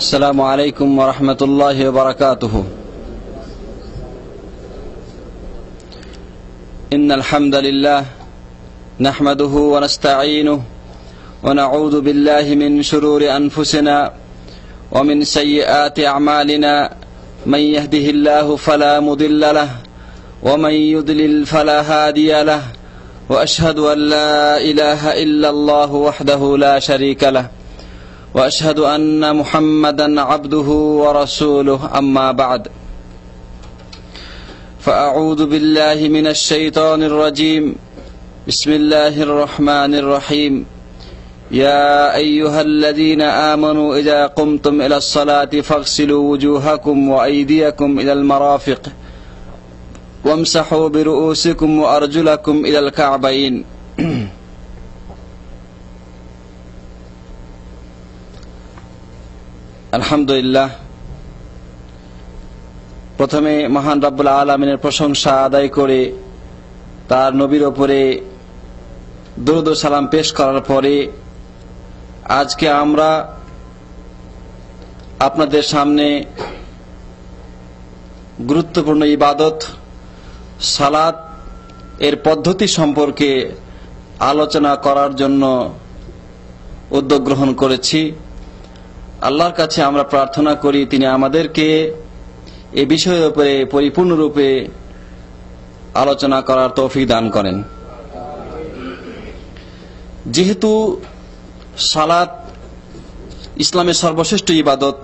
السلام عليكم ورحمة الله وبركاته. إن الحمد لله نحمده ونستعينه ونعوذ بالله من شرور أنفسنا ومن سيئات أعمالنا. من يهده الله فلا مضل له ومن يضلل فلا هادي له، وأشهد أن لا إله إلا الله وحده لا شريك له، وأشهد أن محمدا عبده ورسوله. أما بعد، فأعوذ بالله من الشيطان الرجيم. بسم الله الرحمن الرحيم. يا أيها الذين آمنوا إذا قمتم إلى الصلاة فاغسلوا وجوهكم وأيديكم إلى المرافق وامسحوا برؤوسكم وأرجلكم إلى الكعبين. আলহামদুলিল্লাহ, প্রথমে মহান রব্বুল আলামিনের প্রশংসা আদায় করে তার নবীর উপরে দরুদ ও সালাম পেশ করার পরে আজকে আমরা আপনাদের সামনে গুরুত্বপূর্ণ ইবাদত সালাত এর পদ্ধতি সম্পর্কে আলোচনা করার জন্য উদ্যোগ গ্রহণ করেছি। আল্লাহর কাছে আমরা প্রার্থনা করি তিনি আমাদেরকে এই বিষয়ের উপরে পরিপূর্ণরূপে আলোচনা করার তৌফিক দান করেন। যেহেতু সালাত ইসলামের সর্বশ্রেষ্ঠ ইবাদত,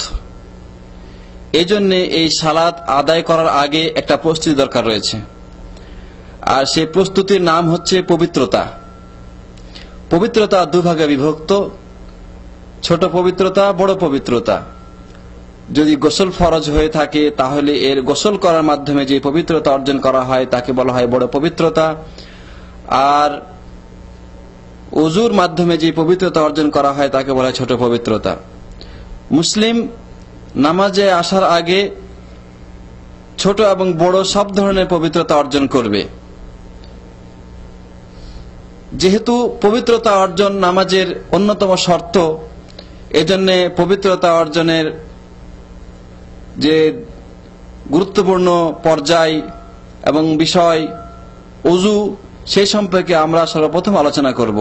এজন্য এই সালাত আদায় করার আগে একটা প্রস্তুতি দরকার রয়েছে, আর সেই প্রস্তুতির নাম হচ্ছে পবিত্রতা। পবিত্রতা দুভাগে বিভক্ত, ছোট পবিত্রতা, বড় পবিত্রতা। যদি গোসল ফরজ হয়ে থাকে তাহলে এর গোসল করার মাধ্যমে যে পবিত্রতা অর্জন করা হয় তাকে বলা হয় বড় পবিত্রতা, আর ওযুর মাধ্যমে যে পবিত্রতা অর্জন করা হয় তাকে বলা হয় ছোট পবিত্রতা। মুসলিম নামাজে আসার আগে ছোট এবং বড় সব ধরনের পবিত্রতা অর্জন করবে। যেহেতু পবিত্রতা অর্জন নামাজের অন্যতম শর্ত, এজন্য পবিত্রতা অর্জনের যে গুরুত্বপূর্ণ পর্যায় এবং বিষয় ওযু, সেই সম্পর্কে আমরা সর্বপ্রথম আলোচনা করব।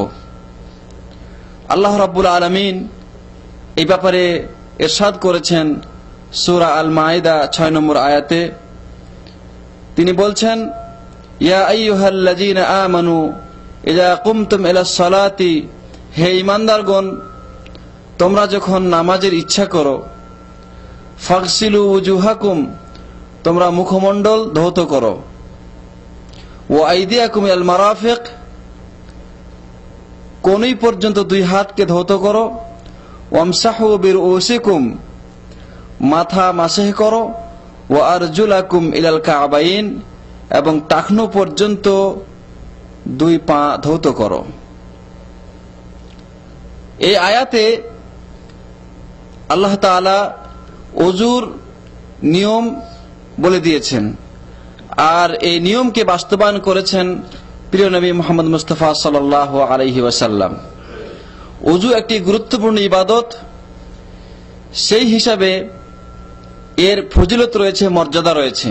আল্লাহ রাব্বুল আলামিন এই ব্যাপারে ইরশাদ করেছেন সূরা আল মাইদা 6 নম্বর আয়াতে। তিনি বলছেন, ইয়া আইয়ুহাল্লাযীনা আমানু ইযা কুমতুম ইলাস সালাতি, হে ঈমানদারগণ, তোমরা যখন নামাজের ইচ্ছা করো, ফাগসিলু ওয়াজুহাকুম, তোমরা মুখমণ্ডল ধৌত করো, ওয়া আইদিয়াকুম ইলাল মারাফিক, কোনই পর্যন্ত দুই হাতকে ধৌত করো, ওয়ামসাহু বিরউসিকুম, মাথা মাসহ করো, ওয়া আরজুলাকুম ইলাল কাবাইন, এবং টাকনু পর্যন্ত দুই পা ধৌত করো। এই আয়াতে আল্লাহ তাআলা ওযুর নিয়ম বলে দিয়েছেন, আর এই নিয়মকে বাস্তবায়ন করেছেন প্রিয় নবী মুহাম্মদ মুস্তাফা সাল্লাল্লাহু আলাইহি ওয়াসাল্লাম। ওযু একটি গুরুত্বপূর্ণ ইবাদত, সেই হিসাবে এর ফজিলত রয়েছে, মর্যাদা রয়েছে।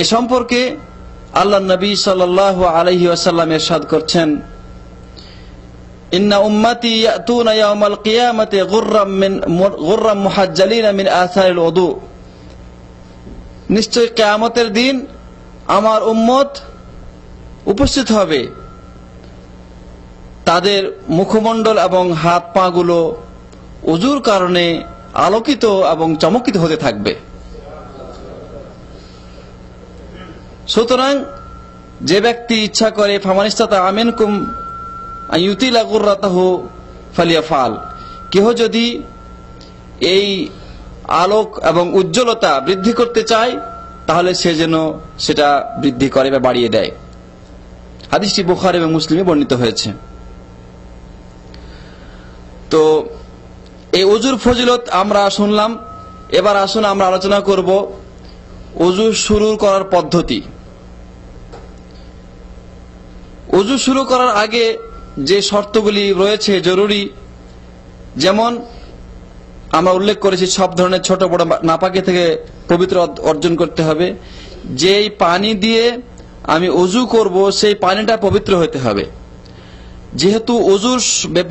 এ সম্পর্কে আল্লাহ নবী সাল্লাল্লাহু আলাইহি ওয়াসাল্লাম ইরশাদ করছেন, ইন্না উম্মতি ইয়াতুনা ইয়াওমাল কিয়ামাতি গুররাম মুহাজ্জালিনা মিন আসারিল ওযু, নিশ্চয় কিয়ামতের দিন আমার উম্মত উপস্থিত হবে, তাদের মুখমণ্ডল এবং হাত পা গুলো ওযুর কারণে আলোকিত এবং চমকিত হতে থাকবে। সুতরাং যে ব্যক্তি ইচ্ছা করে, ফামানিস্তাতা আমিনকুম আন ইউতিলা গুররাতাহু ফালিয়াফাল, কেহ যদি এই আলোক এবং উজ্জ্বলতা বৃদ্ধি করতে চায় তাহলে সে যেন সেটা বৃদ্ধি করে বা বাড়িয়ে দেয়। হাদিসটি বুখারী এবং মুসলিমে বর্ণিত হয়েছে। তো এই ওযুর ফজিলত আমরা শুনলাম, এবার আসুন আমরা আলোচনা করব ওযু শুরু করার পদ্ধতি। ওযু শুরু করার আগে যে শর্তগুলি রয়েছে জরুরি, যেমন আমরা উল্লেখ করেছি সব ধরনের ছোট বড় নাপাকি থেকে পবিত্র অর্জন করতে হবে। যেই পানি দিয়ে আমি ওযু করব সেই পানিটা পবিত্র হতে হবে। যেহেতু ওযুর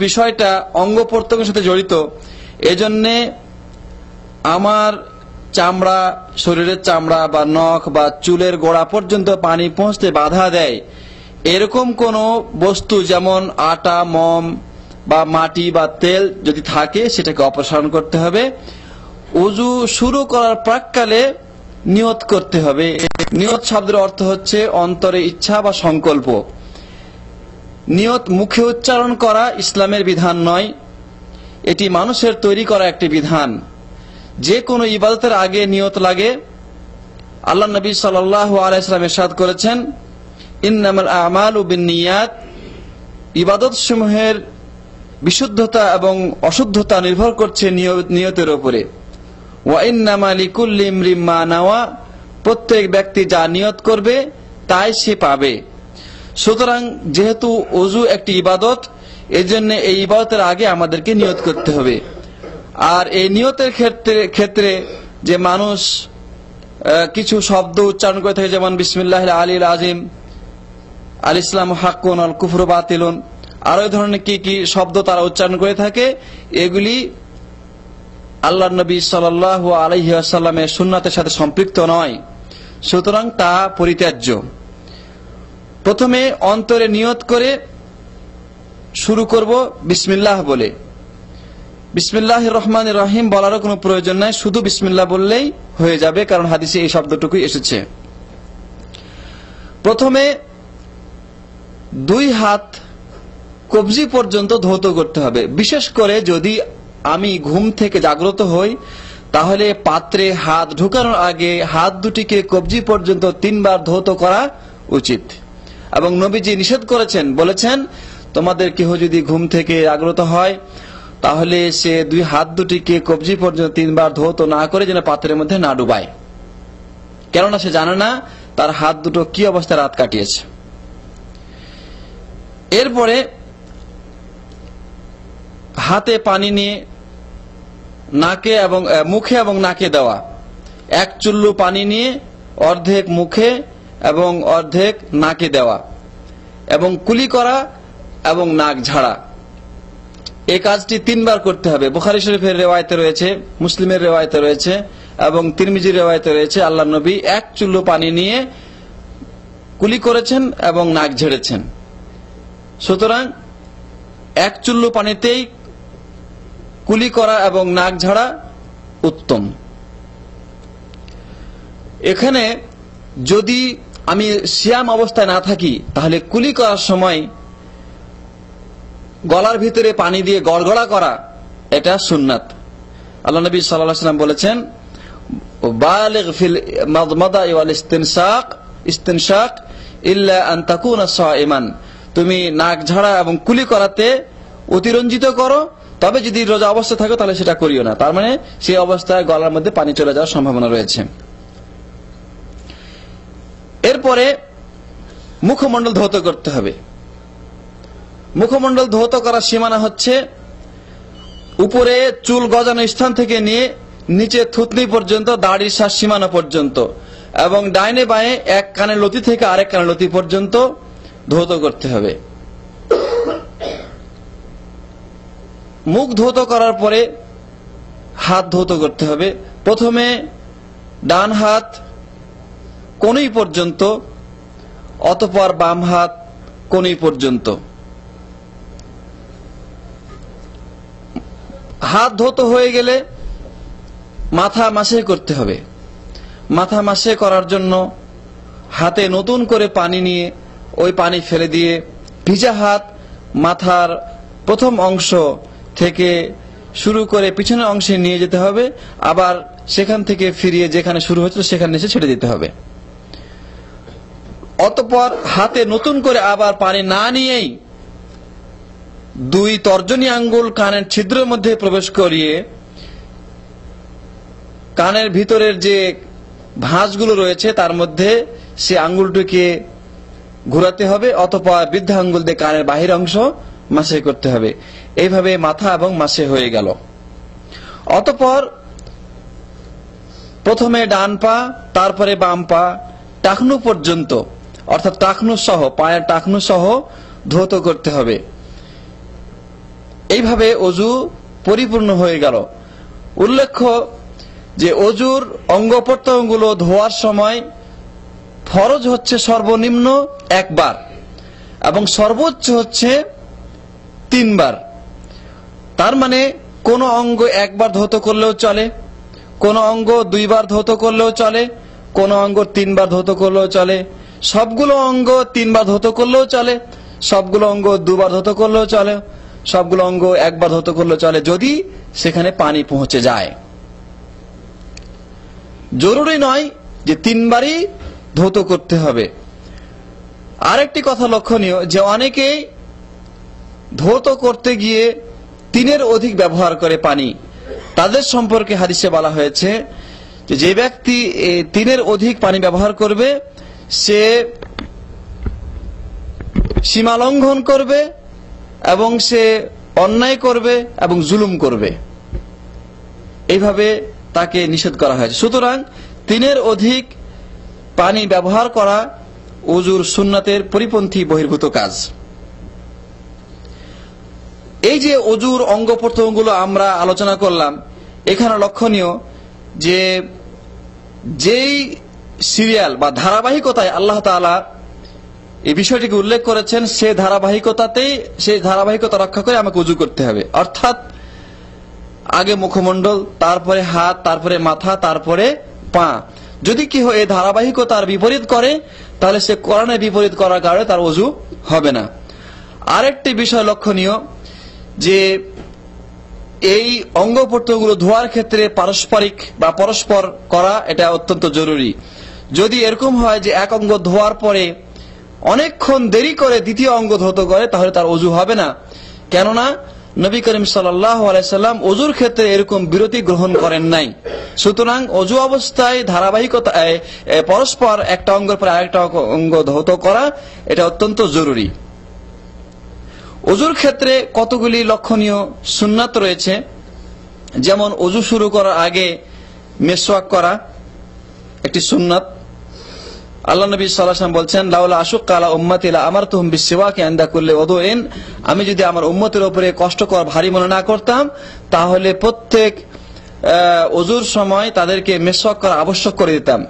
বিষয়টা অঙ্গ প্রত্যঙ্গের সাথে জড়িত, এজন্যে আমার চামড়া, শরীরের চামড়া বা নখ বা চুলের গোড়া পর্যন্ত পানি পৌঁছতে বাধা দেয় এরকম কোন বস্তু, যেমন আটা, মোম বা মাটি বা তেল যদি থাকে সেটাকে অপসারণ করতে হবে। ওযু শুরু করার প্রাক্কালে নিয়ত করতে হবে। নিয়ত শব্দের অর্থ হচ্ছে অন্তরে ইচ্ছা বা সংকল্প। নিয়ত মুখে উচ্চারণ করা ইসলামের বিধান নয়, এটি মানুষের তৈরি করা একটি বিধান। যে কোনো ইবাদতের আগে নিয়ত লাগে। আল্লাহ নবী সাল্লাল্লাহু আলাইহি ওয়াসাল্লাম ইরশাদ করেছেন, ইন্নামাল আমালু বিন্নিয়াত, ইবাদত সমূহের বিশুদ্ধতা এবং অশুদ্ধতা নির্ভর করছে নিয়তের উপরে। ওয়া ইন্নামা লিকুল্লি ইমরিম মা নাওয়া, প্রত্যেক ব্যক্তি যা নিয়ত করবে তাই সে পাবে। সুতরাং যেহেতু ওযু একটি ইবাদত, এজন্য এই ইবাদতের আগে আমাদেরকে নিয়ত করতে হবে। আর এই নিয়তের ক্ষেত্রে যে মানুষ কিছু শব্দ উচ্চারণ করে থাকে, যেমন বিসমিল্লাহিল আলিল আযীম, আল ইসলামু হাক্কুন আল কুফরু বাতিলুন, আর ওই ধরনের কি কি শব্দ তারা উচ্চারণ করে থাকে, এগুলি আল্লাহর নবী সাল্লাল্লাহু আলাইহি ওয়াসাল্লামের সুন্নাতের সাথে সম্পৃক্ত নয়। সুতরাং তা পরিত্যাজ্য। প্রথমে অন্তরে নিয়ত করে শুরু করব বিসমিল্লাহ বলে। বিসমিল্লাহির রহমানির রহিম বলারও কোনো প্রয়োজন নাই, শুধু বিসমিল্লাহ বললেই হয়ে যাবে, কারণ হাদিসে এই শব্দটুকুই এসেছে। প্রথমে 2 হাত কবজি পর্যন্ত ধৌত করতে হবে। বিশেষ করে যদি আমি ঘুম থেকে জাগ্রত হই, তাহলে পাত্রে হাত ঢোকানোর আগে হাত দুটিকে কবজি পর্যন্ত 3 বার ধৌত করা উচিত। এবং নবীজি নিষেধ করেছেন, বলেছেন, তোমাদের কেহ যদি ঘুম থেকে জাগ্রত হয় তাহলে সে 2 হাত দুটিকে কবজি পর্যন্ত 3 বার ধৌত না করে যেন পাত্রের মধ্যে না ডুবায়, কেননা সে জানে না তার হাত দুটো কি অবস্থায় রাত কাটিয়েছে। এরপরে হাতে পানি নিয়ে নাকে এবং মুখে এবং নাকে দেওয়া। 1 চুল্লু পানি নিয়ে অর্ধেক মুখে এবং অর্ধেক নাকে দেওয়া, এবং কুলি করা এবং নাক ঝাড়া। এই কাজটি 3 বার করতে হবে। বুখারী শরীফের রিওয়ায়েতে রয়েছে, মুসলিমের রিওয়ায়েতে রয়েছে এবং তিরমিজির রিওয়ায়েতে রয়েছে, আল্লাহর নবী 1 চুল্লু পানি নিয়ে কুলি করেছেন এবং নাক ঝেড়েছেন। সুতরাং 1 চুল্লু পানিতেই কুলি করা এবং নাক ঝাড়া উত্তম। এখানে যদি আমি সিয়াম অবস্থায় না থাকি, তাহলে কুলি করার সময় গলার ভিতরে পানি দিয়ে গড়গড়া করা, এটা সুন্নাত। আল্লাহ নবী সাল্লাল্লাহু আলাইহি ওয়াসাল্লাম বলেছেন, বালিগ ফিল মাদমাদা ওয়াল ইস্তিনশাক ইল্লা আন তাকুনা সাইমান, তুমি নাক ঝাড়া এবং কুলি করাতে অতিরঞ্জিত করো, তবে যদি রোজা অবস্থায় থাকো তাহলে সেটা করিও না। তার মানে সেই অবস্থায় গলার মধ্যে পানি চলে যাওয়ার সম্ভাবনা রয়েছে। এরপরে মুখমণ্ডল ধৌত করতে হবে। মুখমণ্ডল ধৌত করার সীমানা হচ্ছে উপরে চুল গজানো স্থান থেকে নিয়ে নিচে থুতনি পর্যন্ত, দাড়ির শ্বাস সীমানা পর্যন্ত, এবং ডাইনে বাঁয়ে 1 কানের লতি থেকে আরেক কানের লতি পর্যন্ত ধৌত করতে হবে। মুখ ধৌত করার পরে হাত ধৌত করতে হবে। প্রথমে ডান হাত কোণই পর্যন্ত, অতঃপর বাম হাত কোণই পর্যন্ত। হাত ধৌত হয়ে গেলে মাথা মাসে করতে হবে। মাথা মাসে করার জন্য হাতে নতুন করে পানি নিয়ে ওই পানি ফেলে দিয়ে ভিজা হাত মাথার প্রথম অংশ থেকে শুরু করে পিছনের অংশে নিয়ে যেতে হবে, আবার সেখান থেকে ফিরিয়ে যেখানে শুরু হয়েছিল সেখানে এসে ছেড়ে দিতে হবে। অতঃপর হাতে নতুন করে আবার পানি না নিয়েই 2 তর্জনী আঙ্গুল কানের ছিদ্রের মধ্যে প্রবেশ করিয়ে কানের ভিতরের যে ভাঁজগুলো রয়েছে তার মধ্যে সে আঙ্গুলটিকে ঘোরাতে হবে, অতঃপর বৃদ্ধা আঙ্গুল দিয়ে কানের বাহির অংশ মাসে করতে হবে। এইভাবে মাথা এবং মাসে হয়ে গেল। অতঃপর প্রথমে ডান পা, তারপরে বাম পা, টাকনু পর্যন্ত, অর্থাৎ টাকনু সহ, পায়ের টাকনু সহ ধৌত করতে হবে। এইভাবে অজু পরিপূর্ণ হয়ে গেল। উল্লেখ্য যে অজুর অঙ্গ প্রত্যঙ্গগুলো ধোয়ার সময় ফরজ হচ্ছে সর্বনিম্ন একবার এবং সর্বোচ্চ হচ্ছে 3 বার। তার মানে কোন অঙ্গ একবার ধৌত করলেও চলে, কোন অঙ্গ 2 বার ধৌত করলেও চলে, কোন অঙ্গ 3 বার ধৌত করলেও চলে, সবগুলো অঙ্গ 3 বার ধৌত করলেও চলে, সবগুলো অঙ্গ 2 বার ধৌত করলেও চলে, সবগুলো অঙ্গ 1 বার ধৌত করলেও চলে, যদি সেখানে পানি পৌঁছে যায়। জরুরি নয় যে 3 বারই ধৌত করতে হবে। আরেকটি কথা লক্ষণীয় যে অনেকেই ধৌত করতে গিয়ে 3-এর অধিক ব্যবহার করে পানি। তাদের সম্পর্কে হাদিসে বলা হয়েছে যে ব্যক্তি 3-এর অধিক পানি ব্যবহার করবে সে সীমা লঙ্ঘন করবে এবং সে অন্যায় করবে এবং জুলুম করবে, এইভাবে তাকে নিষেধ করা হয়েছে। সুতরাং 3-এর অধিক পানি ব্যবহার করা ওযুর সুন্নাতের পরিপন্থী বহির্ভূত কাজ। এই যে ওযুর অঙ্গ প্রত্যঙ্গগুলো আমরা আলোচনা করলাম, এখানে লক্ষণীয় যে যেই সিরিয়াল বা ধারাবাহিকতায় আল্লাহ তাআলা এই বিষয়টিকে উল্লেখ করেছেন, সেই ধারাবাহিকতা রক্ষা করে আমাকে ওযু করতে হবে। অর্থাৎ আগে মুখমণ্ডল, তারপরে হাত, তারপরে মাথা, তারপরে পা। যদি কেউ এই ধারাবাহিকতার বিপরীত করে তাহলে সে কোরআনের বিপরীত করার কারণে তার ওযু হবে না। আরেকটি বিষয় লক্ষণীয় যে এই অঙ্গ প্রত্যঙ্গগুলো ধোয়ার ক্ষেত্রে পারস্পরিক বা পরস্পর করা এটা অত্যন্ত জরুরি। যদি এরকম হয় যে এক অঙ্গ ধোয়ার পরে অনেকক্ষণ দেরি করে দ্বিতীয় অঙ্গ ধৌত করে তাহলে তার ওযু হবে না, কেননা নবী করিম সাল্লাল্লাহু আলাইহি সাল্লাম ওযুর ক্ষেত্রে এরকম বিরতি গ্রহণ করেন নাই। সুতরাং ওযু অবস্থায় ধারাবাহিকতায় পরস্পর একটা অঙ্গের পর আরেকটা অঙ্গ ধৌত করা এটা অত্যন্ত জরুরি। ওযুর ক্ষেত্রে কতগুলি লক্ষণীয় সুন্নাত রয়েছে, যেমন ওযু শুরু করার আগে মেসওয়াক করা একটি সুন্নাত। আল্লাহ নবী সাল্লাল্লাহু আলাইহি ওয়াসাল্লাম বলছেন, লাউলা আশুক্কা আলা উম্মতি লা আমারতুহুম বিসওয়াকি ইনদা কুল্লি ওযুইন, আমি যদি আমার উম্মতের উপরে কষ্টকর ভারী মনে না করতাম তাহলে প্রত্যেক ওযুর সময় তাদেরকে মেসওয়াক করা আবশ্যক করে দিতাম।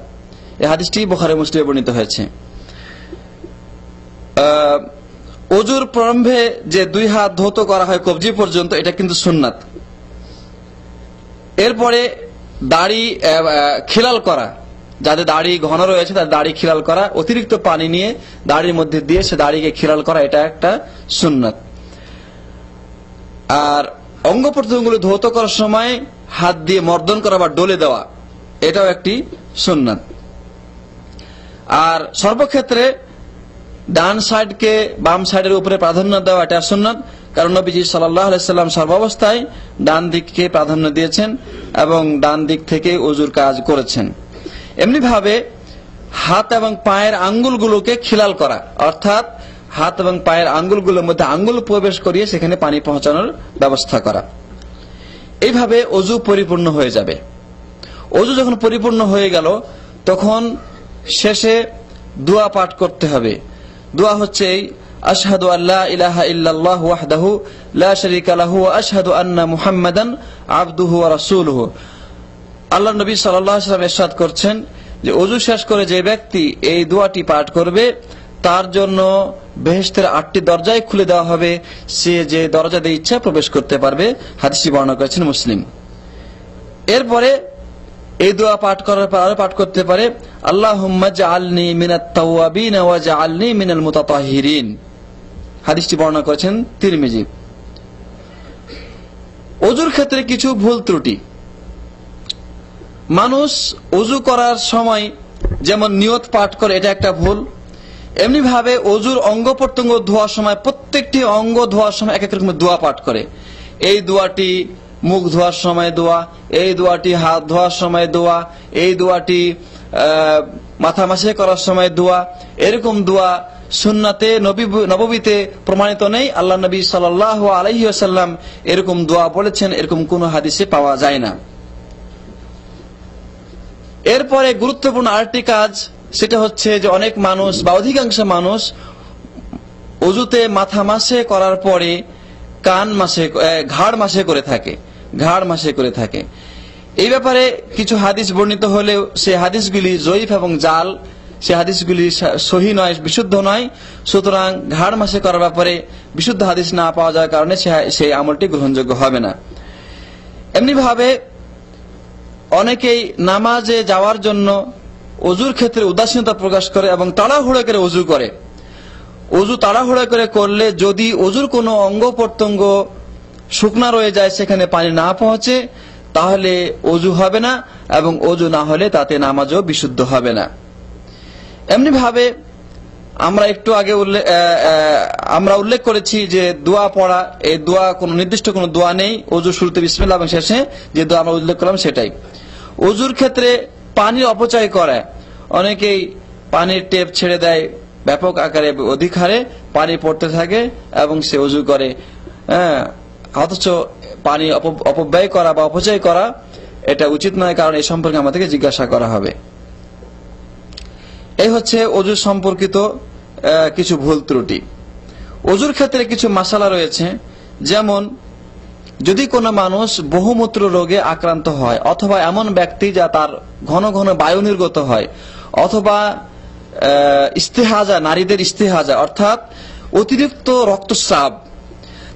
এই হাদিসটি বুখারী মুসলিমে বর্ণিত হয়েছে। ওযুর প্রারম্ভে যে 2 হাত ধৌত করা হয় কবজি পর্যন্ত, এটা কিন্তু সুন্নাত। এরপরে দাড়ি খিলাল করা, যাদের দাড়ি ঘন রয়েছে তাদের দাড়ি খিলাল করা, অতিরিক্ত পানি নিয়ে দাড়ির মধ্যে দিয়ে সে দাড়িকে খিলাল করা, এটা একটা সুন্নাত। আর অঙ্গ প্রত্যঙ্গগুলো ধৌত করার সময় হাত দিয়ে মর্দন করা বা ডলে দেওয়া, এটাও একটি সুন্নাত। আর সর্বক্ষেত্রে ডান সাইডকে বাম সাইডের উপরে প্রাধান্য দেওয়া, এটা সুন্নাত, কারণ নবীজি সাল্লাল্লাহু আলাইহি সাল্লাম সর্বাবস্থায় ডান দিককে প্রাধান্য দিয়েছেন এবং ডান দিক থেকে ওযুর কাজ করেছেন। এমনি ভাবে হাত এবং পায়ের আঙ্গুলগুলোকে খিলাল করা, অর্থাৎ হাত এবং পায়ের আঙ্গুলগুলোর মধ্যে আঙ্গুল প্রবেশ করিয়ে সেখানে পানি পৌঁছানোর ব্যবস্থা করা। এইভাবে ওযু পরিপূর্ণ হয়ে যাবে। ওযু যখন পরিপূর্ণ হয়ে গেল তখন শেষে দোয়া পাঠ করতে হবে। দোয়া হচ্ছে আশহাদু আল্লা ইলাহা ইল্লাল্লাহু ওয়াহদাহু লা শারীকা লাহু ওয়া আশহাদু আন্না মুহাম্মাদান আবদুহু ওয়া রাসূলুহু। আল্লাহ নবী সাল্লাল্লাহু আলাইহি ওয়াসাল্লাম ইরশাদ করছেন যে ওযু শেষ করে যে ব্যক্তি এই দোয়াটি পাঠ করবে তার জন্য বেহেশতের 8টি দরজাই খুলে দেওয়া হবে, সে যে দরজা দিয়ে ইচ্ছা প্রবেশ করতে পারবে। হাদিসটি বর্ণনা করেছেন মুসলিম। এরপরে এই দোয়া পাঠ করার পর আরো পাঠ করতে পারে, আল্লাহুম্মা জাআলনি মিনাত তাওয়াবিন ওয়া জাআলনি মিনাল মুতাতাহহিরিন। হাদিসটি বর্ণনা করেছেন তিরমিজি। ওযুর ক্ষেত্রে কিছু ভুল ত্রুটি। মানুষ ওযু করার সময় যেমন নিয়ত পাঠ করে, এটা একটা ভুল। এমনি ভাবে ওযুর অঙ্গ প্রত্যঙ্গ ধোয়ার সময় প্রত্যেকটি অঙ্গ ধোয়ার সময় এক এক রকমের দোয়া পাঠ করে। এই দোয়াটি মুখ ধোয়ার সময় দোয়া, এই দোয়াটি হাত ধোয়ার সময় দোয়া, এই দোয়াটি মাথা মাসে করার সময় দোয়া, এরকম দোয়া সুন্নাতে নববীতে প্রমাণিত নেই। আল্লাহ নবী সাল্লাল্লাহু আলাইহি ওয়াসাল্লাম এরকম দোয়া বলেছেন, এরকম কোন হাদিসে পাওয়া যায় না। এরপরে গুরুত্বপূর্ণ আরেকটি কাজ, সেটা হচ্ছে যে অনেক মানুষ বা অধিকাংশ মানুষ ওযুতে মাথা মাসে করার পরে ঘাড় মাসে করে থাকে। এই ব্যাপারে কিছু হাদিস বর্ণিত হলেও সেই হাদিসগুলি জয়ীফ এবং জাল, সেই হাদিসগুলি সহি নয়, বিশুদ্ধ নয়। সুতরাং ঘাড় মাসে করার ব্যাপারে বিশুদ্ধ হাদিস না পাওয়া যাওয়ার কারণে সেই আমলটি গ্রহণযোগ্য হবে না। এমনি ভাবে অনেকেই নামাজে যাওয়ার জন্য ওযুর ক্ষেত্রে উদাসীনতা প্রকাশ করে এবং তাড়াহুড়ো করে ওযু করে। ওযু তাড়াহুড়ো করে করলে যদি ওযুর কোনো অঙ্গ প্রত্যঙ্গ শুকনা রয়ে যায়, সেখানে পানি না পৌঁছে, তাহলে ওযু হবে না, এবং ওযু না হলে তাতে নামাজও বিশুদ্ধ হবে না। এমনি ভাবে আমরা একটু আগে উল্লেখ করেছি যে দোয়া পড়া, এই দোয়া কোনো নির্দিষ্ট কোনো দোয়া নেই। ওযু শুরুতে বিসমিল্লাহ এবং শেষে যে দোয়া আমরা উল্লেখ করলাম সেটাই। ওযুর ক্ষেত্রে পানির অপচয় করে, অনেকেই পানির টেপ ছেড়ে দেয়, ব্যাপক আকারে অধিক হারে পানি পড়তে থাকে এবং সে ওযু করে। অথচ পানি অপব্যয় করা বা অপচয় করা এটা উচিত নয়, কারণ এই সম্পর্কে আমাদেরকে জিজ্ঞাসা করা হবে। এই হচ্ছে ওযু সম্পর্কিত কিছু ভুল ত্রুটি। ওযুর ক্ষেত্রে কিছু মাসালা রয়েছে, যেমন যদি কোনো মানুষ বহুমূত্র রোগে আক্রান্ত হয়, অথবা এমন ব্যক্তি যা তার ঘন ঘন বায়ু নির্গত হয়, অথবা ইস্তেহাজা, নারীদের ইস্তেহাজা অর্থাৎ অতিরিক্ত রক্তস্রাব,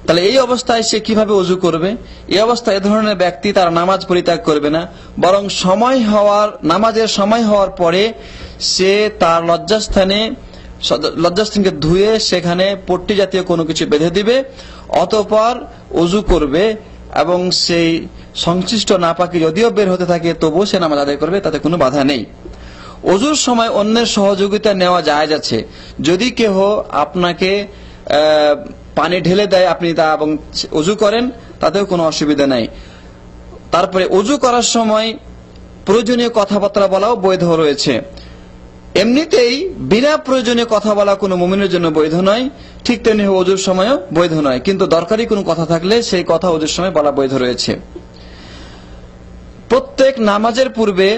তাহলে এই অবস্থায় সে কিভাবে ওযু করবে? এই অবস্থায় এ ধরনের ব্যক্তি তার নামাজ পরিত্যাগ করবে না, বরং নামাজের সময় হওয়ার পরে সে তার লজ্জাস্থানকে ধুয়ে সেখানে পট্টি জাতীয় কোনো কিছু বেঁধে দিবে, অতঃপর ওযু করবে, এবং সেই সংশ্লিষ্ট নাপাকি যদিও বের হতে থাকে তবুও সে নামাজ আদায় করবে, তাতে কোনো বাধা নেই। ওযুর সময় অন্যের সহযোগিতা নেওয়া জায়েজ আছে। যদি কেহ আপনাকে পানি ঢেলে দেয়, আপনি তা এবং ওযু করেন, তাতেও কোনো অসুবিধা নাই। তারপরে ওযু করার সময় প্রয়োজনীয় কথাবার্তা বলাও বৈধ রয়েছে। এমনিতেই বিনা প্রয়োজনীয় কথা বলা কোনো মুমিনের জন্য বৈধ নয়, ঠিক তেমনি ওযুর সময়ও বৈধ নয়, কিন্তু দরকারি কোনো কথা থাকলে সেই কথা ওযুর সময় বলা বৈধ রয়েছে। প্রত্যেক নামাজের পূর্বে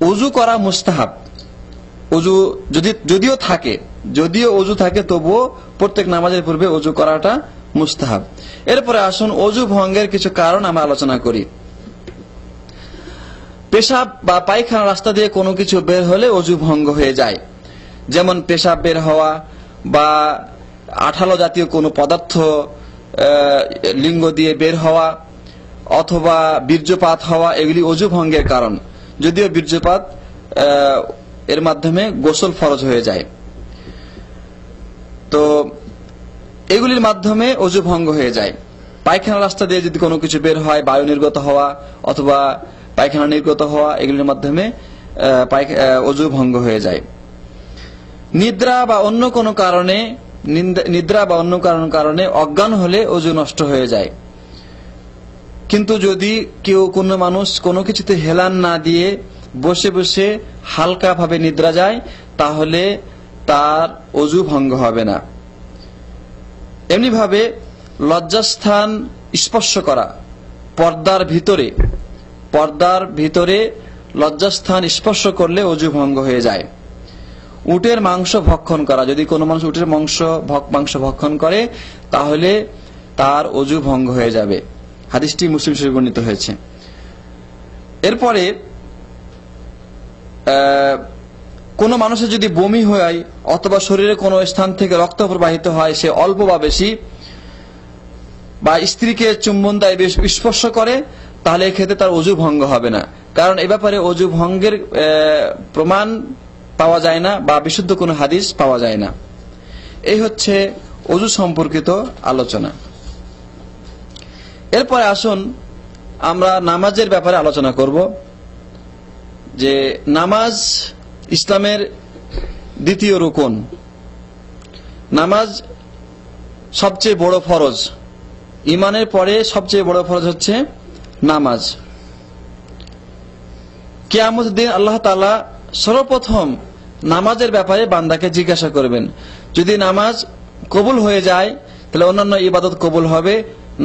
ওযু করা মুস্তাহাব। ওযু যদিও ওযু থাকে তবুও প্রত্যেক নামাজের পূর্বে ওযু করাটা মুস্তাহাব। এরপরে আসুন ওযু ভঙ্গের কিছু কারণ আমরা আলোচনা করি। পেশাব বা পায়খানা রাস্তা দিয়ে কোনো কিছু বের হলে ওযু ভঙ্গ হয়ে যায়, যেমন পেশাব বের হওয়া বা আঠালো জাতীয় কোনো পদার্থ লিঙ্গ দিয়ে বের হওয়া, অথবা বীর্যপাত হওয়া, এগুলি ওযু ভঙ্গের কারণ। যদিও বীর্যপাত এর মাধ্যমে গোসল ফরজ হয়ে যায়, তো এগুলির মাধ্যমে ওযু ভঙ্গ হয়ে যায়। পায়খানা রাস্তা দিয়ে যদি কোনো কিছু বের হয়, বায়ু নির্গত হওয়া অথবা পায়খানা নির্গত হওয়া, এগুলির মাধ্যমে ওযু ভঙ্গ হয়ে যায়। নিদ্রা বা অন্য কোনো কারণে অজ্ঞান হলে ওযু নষ্ট হয়ে যায়। কিন্তু যদি কোনো মানুষ কোনো কিছুতে হেলান না দিয়ে বসে বসে হালকা ভাবে নিদ্রা যায়, তাহলে তার ওযু ভঙ্গ হবে না। এমনি ভাবে লজ্জাস্থান স্পর্শ করা, পর্দার ভিতরে লজ্জাস্থান স্পর্শ করলে ওযু ভঙ্গ হয়ে যায়। উটের মাংস ভক্ষণ করা, যদি কোনো মানুষ উটের মাংস ভক্ষণ করে, তাহলে তার ওযু ভঙ্গ হয়ে যাবে। হাদিসটি মুসলিম শরীফে বর্ণিত হয়েছে। এরপরে কোন মানুষের যদি বমি হয় অথবা শরীরে কোনো স্থান থেকে রক্ত প্রবাহিত হয়, সে অল্প বা বেশি, বা স্ত্রীকে চুম্বন দেয়, স্পর্শ করে, তাহলে এক্ষেত্রে তার ওযু ভঙ্গ হবে না, কারণ এ ব্যাপারে ওযু ভঙ্গের প্রমাণ পাওয়া যায় না বা বিশুদ্ধ কোনো হাদিস পাওয়া যায় না। এই হচ্ছে ওযু সম্পর্কিত আলোচনা। এরপরে আসুন আমরা নামাজের ব্যাপারে আলোচনা করব, যে নামাজ ইসলামের দ্বিতীয় রুকন। নামাজ সবচেয়ে বড় ফরজ, ঈমানের পরে সবচেয়ে বড় ফরজ হচ্ছে নামাজ। কিয়ামতের দিন আল্লাহ তাআলা সর্বপ্রথম নামাজের ব্যাপারে বান্দাকে জিজ্ঞাসা করবেন। যদি নামাজ কবুল হয়ে যায় তাহলে অন্যান্য ইবাদত কবুল হবে,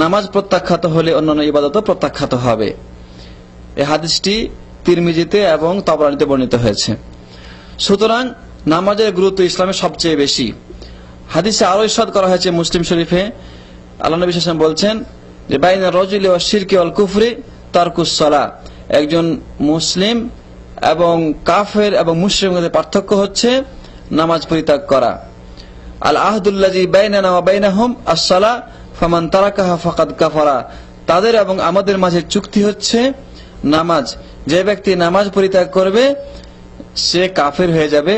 নামাজ প্রত্যাখ্যাত হলে অন্যান্য ইবাদতও প্রত্যাখ্যাত হবে। এই হাদিসটি তিরমিজিতে এবং তাবরানীতে বর্ণিত হয়েছে। সুতরাং নামাজের গুরুত্ব ইসলামে সবচেয়ে বেশি। হাদিসে আরো ইরশাদ করা হয়েছে মুসলিম শরীফে, আল্লাহ নবী সাল্লাল্লাহু আলাইহি ওয়াসাল্লাম বলছেন যে বাইনা রাজুলি ওয়া শিরকি ওয়াল কুফরি তারকুস সালাহ, একজন মুসলিম এবং কাফের এবং মুশরিকের মধ্যে পার্থক্য হচ্ছে নামাজ পরিত্যাগ করা। আল আহদুল্লাযী বাইনানা ওয়া বাইনাহুম আস-সালাহ ফামান তারাকাহা ফাকাদ কাফারা, তাদের এবং আমাদের মাঝে চুক্তি হচ্ছে নামাজ, যে ব্যক্তি নামাজ পরিত্যাগ করবে সে কাফের হয়ে যাবে।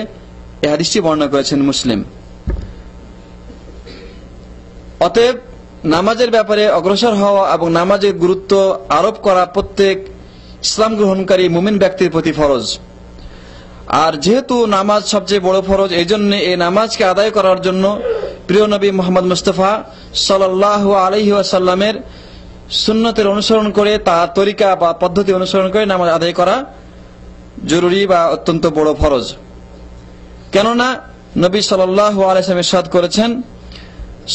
এই হাদিসটি বর্ণনা করেছেন মুসলিম। অতএব নামাজের ব্যাপারে অগ্রসর হওয়া এবং নামাজের গুরুত্ব আরোপ করা প্রত্যেক ইসলাম গ্রহণকারী মুমিন ব্যক্তির প্রতি ফরজ। আর যেহেতু নামাজ সবচেয়ে বড় ফরজ, এই জন্য এই নামাজকে আদায় করার জন্য প্রিয় নবী মুহাম্মদ মুস্তাফা সাল্লাল্লাহু আলাইহি ওয়াসাল্লামের সুন্নতের অনুসরণ করে, তার তরিকা বা পদ্ধতি অনুসরণ করে নামাজ আদায় করা জরুরি বা অত্যন্ত বড় ফরজ। কেননা নবী সাল্লাল্লাহু আলাইহি ওয়াসাল্লাম ইরশাদ করেছেন,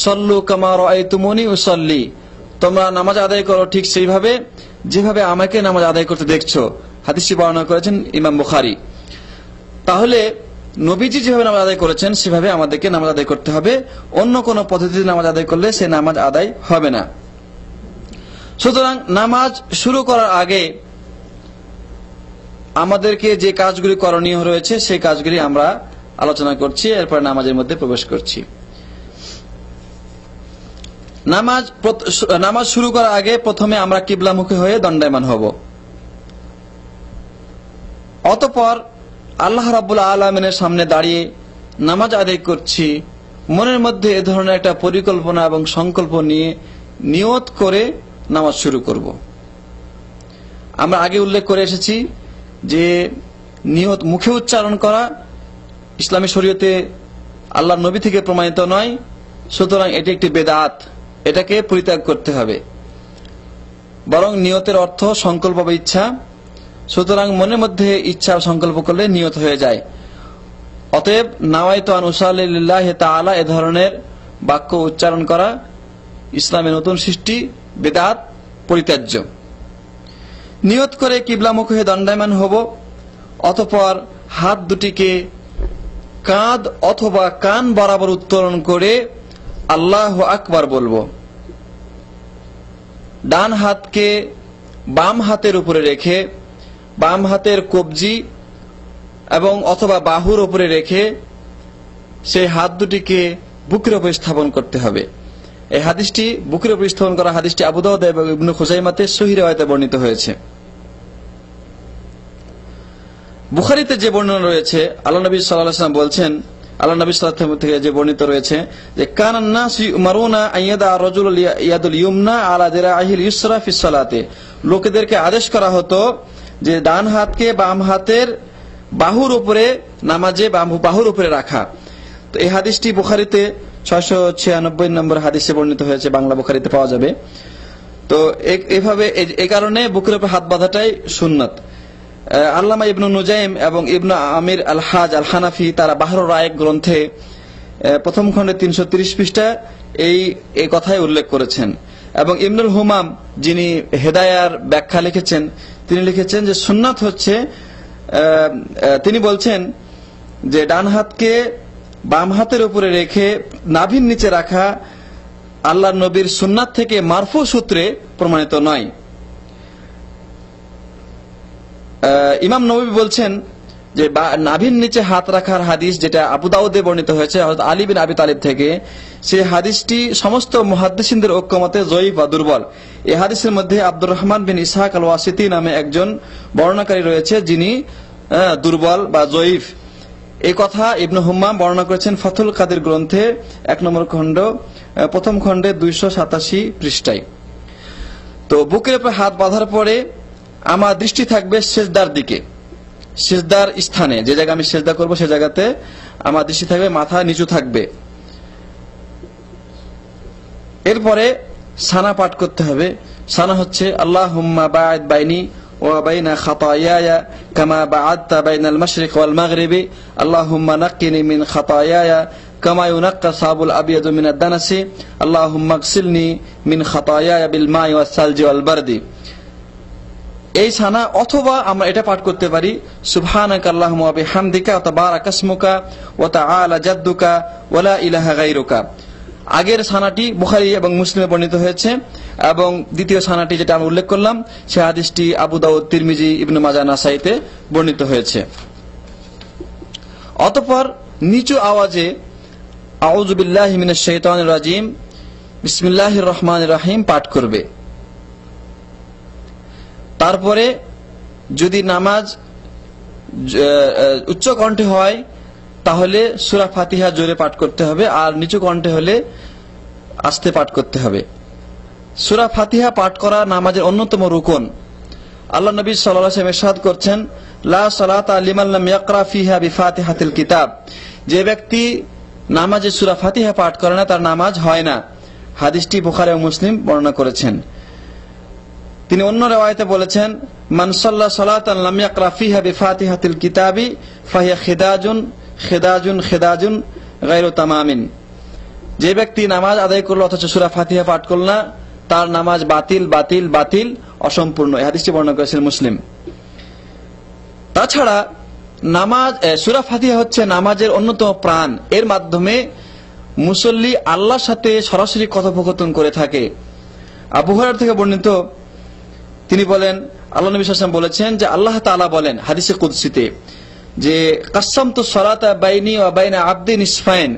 সল্লু কামা রাআইতুমুনি উসাল্লি, তোমরা নামাজ আদায় করো ঠিক সেইভাবে যেভাবে আমাকে নামাজ আদায় করতে দেখছো। হাদিসটি বর্ণনা করেছেন ইমাম বুখারী। তাহলে নবীজি যেভাবে নামাজ আদায় করেছেন সেভাবে আমাদেরকে নামাজ আদায় করতে হবে, অন্য কোন পদ্ধতিতে নামাজ আদায় করলে সে নামাজ আদায় হবে না। সুতরাং নামাজ শুরু করার আগে আমাদেরকে যে কাজগুলি করণীয় রয়েছে সেই কাজগুলি আমরা আলোচনা করছি, এরপর নামাজের মধ্যে প্রবেশ করছি। নামাজ শুরু করার আগে প্রথমে আমরা কিবলামুখী হয়ে দণ্ডায়মান হব। অতঃপর আল্লাহ রাব্বুল আলামিনের সামনে দাঁড়িয়ে নামাজ আদায় করছি, মনের মধ্যে এ ধরনের একটা পরিকল্পনা এবং সংকল্প নিয়ে নিয়ত করে নামাজ শুরু করব। আমরা আগে উল্লেখ করে এসেছি যে নিয়ত মুখে উচ্চারণ করা ইসলামী শরীয়তে আল্লাহর নবী থেকে প্রমাণিত নয়, সুতরাং এটি একটি বেদাত, এটাকে পরিত্যাগ করতে হবে। বরং নিয়তের অর্থ সংকল্প বা ইচ্ছা, সুতরাং মনের মধ্যে ইচ্ছা সংকল্প করলে নিয়ত হয়ে যায়। অতএব নাওয়াইতু আন উসাল্লি লিল্লাহি তাআলা এ ধরনের বাক্য উচ্চারণ করা ইসলামের নতুন সৃষ্টি, বেদাত, পরিত্যাজ্য। নিয়ত করে কিবলামুখী হয়ে দণ্ডায়মান হব। অতঃপর হাত দুটিকে কাঁধ অথবা কান বরাবর উত্তোলন করে আল্লাহু আকবার বলবো। ডান হাতকে বাম হাতের উপরে রেখে বাম হাতের কবজি এবং অথবা বাহুর উপরে রেখে সেই হাত দুটিকে বুকের উপরে স্থাপন করতে হবে। এই হাদিসটি বুকের উপরে স্থাপন করা হাদিসটি আবু দাউদ এবং ইবনে খুজাইমাতে সহিহ riwayate বর্ণিত হয়েছে। বুখারীতে যে বর্ণনা রয়েছে, আল্লাহ নবী সাল্লাল্লাহু আলাইহি ওয়াসাল্লাম বলছেন, আল্লাহ নবী সাল্লাল্লাহু আলাইহি ওয়াসাল্লাম থেকে যে বর্ণিত রয়েছে যে কানান নাস ইউমারুনা আইয়াদা রাজুল ইয়াদুল ইউমনা আলা দিরাইহিল ইউসরা ফিস সালাতে, লোকেদেরকে আদেশ করা হতো যে ডান হাতকে বাম হাতের বাহুর উপরে নামাজে বাহুর উপরে রাখা। তো এই হাদিসটি বুখারীতে 696 নম্বর হাদিসে বর্ণিত হয়েছে, বাংলা বুখারীতে পাওয়া যাবে। তো এইভাবে এই কারণে বুকের উপরে হাত বাঁধাটাই সুন্নাত। আল্লামা ইবনু নুজাইম এবং ইবনু আমির আল হাজ আল হানাফি তারা বাহরুর রায়েক গ্রন্থে প্রথম খণ্ডে 330 পৃষ্ঠা এই কথাই উল্লেখ করেছেন। এবং ইবনুল হুমাম যিনি হেদায়ার ব্যাখ্যা লিখেছেন তিনি লিখেছেন যে সুন্নাত হচ্ছে, তিনি বলছেন যে ডান হাতকে বাম হাতের উপরে রেখে নাভির নিচে রাখা আল্লাহর নবীর সুন্নাত থেকে মারফু সূত্রে প্রমাণিত নয়। ইমাম নববী বলছেন যে নাভির নিচে হাত রাখার হাদিস যেটা আবু দাউদে বর্ণিত হয়েছে হযরত আলী বিন আবি তালিব থেকে, সেই হাদিসটি সমস্ত মুহাদ্দিসিনদের ঐক্যমতে যঈফ বা দুর্বল। এই হাদিসের মধ্যে আব্দুর রহমান বিন ইসহাক আল ওয়াসিতি নামে একজন বর্ণনাকারী রয়েছে যিনি দুর্বল বা যঈফ। এই কথা ইবনে হুম্মাম বর্ণনা করেছেন ফাথুল কাদির গ্রন্থে 1 নম্বর খণ্ড প্রথম খণ্ডে 287 পৃষ্ঠায়। তো বুকের উপর হাত বাঁধার পরে আমার দৃষ্টি থাকবে সিজদার দিকে, সিজদার স্থানে, যে জায়গায় আমি সিজদা করব সে জায়গাতে আমার দৃষ্টি থাকবে, মাথা নিচু থাকবে। এরপরে সানা পাঠ করতে হবে। সানা হচ্ছে আল্লাহুম্মা বা'id বাইনি ওয়া বাইনা খাতায়ায়া কামা বা'adta বাইনাল মাশরিক ওয়াল মাগরিবি আল্লাহুম্মা নাক্কিনি মিন খাতায়ায়া কামা ইউনাক্কা সাবুল আবিয়াদু মিনাদ দানাসি আল্লাহুম্মা গসিলনি মিন খাতায়ায়া বিল মাই ওয়াস সালজি ওয়াল বারদি। এই সানা, অথবা আমরা এটা পাঠ করতে পারি সুবহানাকা আল্লাহুম্মা ওয়া বিহামদিকা ওয়া তাবারাকা ইসমুকা ওয়া তাআলা জাদ্দুকা ওয়া লা ইলাহা গায়রুকা। আগের সানাটি বুখারী এবং মুসলিমে বর্ণিত হয়েছে, এবং দ্বিতীয় সানাটি যেটা আমি উল্লেখ করলাম সে হাদিসটি আবু দাউদ, তিরমিজি, ইবনে মাজাহ, নাসাইতে বর্ণিত হয়েছে। অতঃপর নিচু আওয়াজে আউযু বিল্লাহি মিনাশ শাইতানির রাজিম বিসমিল্লাহির রহমানির রহিম পাঠ করবে। তারপরে যদি নামাজ উচ্চ কণ্ঠে হয় তাহলে সূরা ফাতিহা জোরে পাঠ করতে হবে, আর নিচু কণ্ঠে হলে আস্তে পাঠ করতে হবে। সূরা ফাতিহা পাঠ করা নামাজের অন্যতম রুকন। আল্লাহ নবী সাল্লাল্লাহু আলাইহি ওয়াসাল্লাম ইরশাদ করছেন, লা সালাতা লিমান লাম ইয়াকরা ফিহা বিফাতিহাতিল কিতাব। যে ব্যক্তি নামাজে সূরা ফাতিহা পাঠ করে না তার নামাজ হয় না। হাদিসটি বুখারী ও মুসলিম বর্ণনা করেছেন। তিনি অন্য riwayate বলেছেন, মান সাল্লা সালাতান লাম ইয়াকরা ফিহা বিফাতিহাতিল কিতাবি ফাহিয়া খিদাজুন গায়রু তামামিন। যে ব্যক্তি নামাজ আদায় করলো অথচ সূরা ফাতিহা পাঠ করল না তার নামাজ বাতিল অসম্পূর্ণ। এই হাদিসটি বর্ণনা করেছেন মুসলিম। তাছাড়া নামাজ সূরা ফাতিহা হচ্ছে নামাজের অন্যতম প্রাণ। এর মাধ্যমে মুসল্লি আল্লাহর সাথে সরাসরি কথোপকথন করে থাকে। আবু হুরায়রা থেকে বর্ণিত, তিনি বলেন আল্লাহ নবী সাল্লাল্লাহু আলাইহি ওয়াসাল্লাম বলেছেন যে আল্লাহ তাআলা বলেন হাদিসে কুদসিতে যে কাসসামতু সালাতা বাইনি ওয়া বাইনা আবদি নিসফাইন,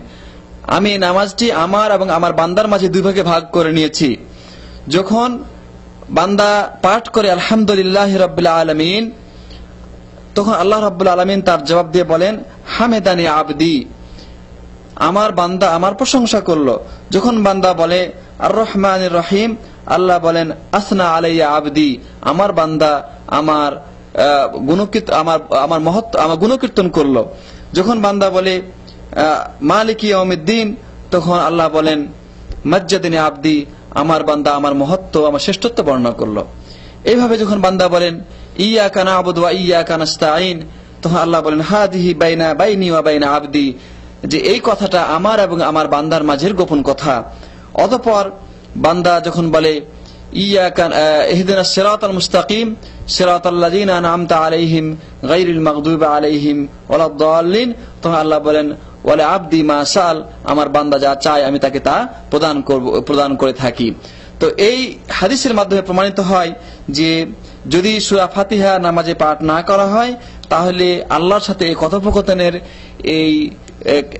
আমি নামাজটি আমার এবং আমার বান্দার মাঝে দুই ভাগে ভাগ করে নিয়েছি। যখন বান্দা পাঠ করে আলহামদুলিল্লাহি রাব্বিল আলামিন, তখন আল্লাহ রাব্বুল আলামিন তার জবাব দিয়ে বলেন হামেদানি আবদি, আমার বান্দা আমার প্রশংসা করলো। যখন বান্দা বলে আর রহমানির রহিম, আল্লাহ বলেন আসনা আলাইয়া আবদি, আমার বান্দা আমার গুণকীর্তন করলো। যখন বান্দা বলে মালিকি ইয়াউমিদ্দিন, তখন আল্লাহ বলেন মাজ্জাদানি আবদি, আমার বান্দা আমার মহত্ব, আমার শ্রেষ্ঠত্ব বর্ণনা করলো। এইভাবে যখন বান্দা বলেন ইয়াকা না'বুদু ওয়া ইয়াকা নাস্তাঈন, তখন আল্লাহ বলেন হাদিহি বাইনি ওয়া বাইনা আবদি, যে এই কথাটা আমার এবং আমার বান্দার মাঝের গোপন কথা। অতঃপর বান্দা যখন বলে ইয়াকা ইহদিনাস সিরাতাল মুস্তাকিম সিরাতাল্লাযিনা আন'আমতা আলাইহিম গায়রিল মাগদুবি আলাইহিম ওয়ালাদ-দাল্লিন, তখন আল্লাহ বলেন ওয়ালা আবদি মা সাল, আমার বান্দা যা চায় আমি তাকে তা প্রদান করে থাকি। তো এই হাদিসের মাধ্যমে প্রমাণিত হয় যে যদি সূরা ফাতিহা নামাজে পাঠ না করা হয় তাহলে আল্লাহর সাথে এই কথোপকথনের এই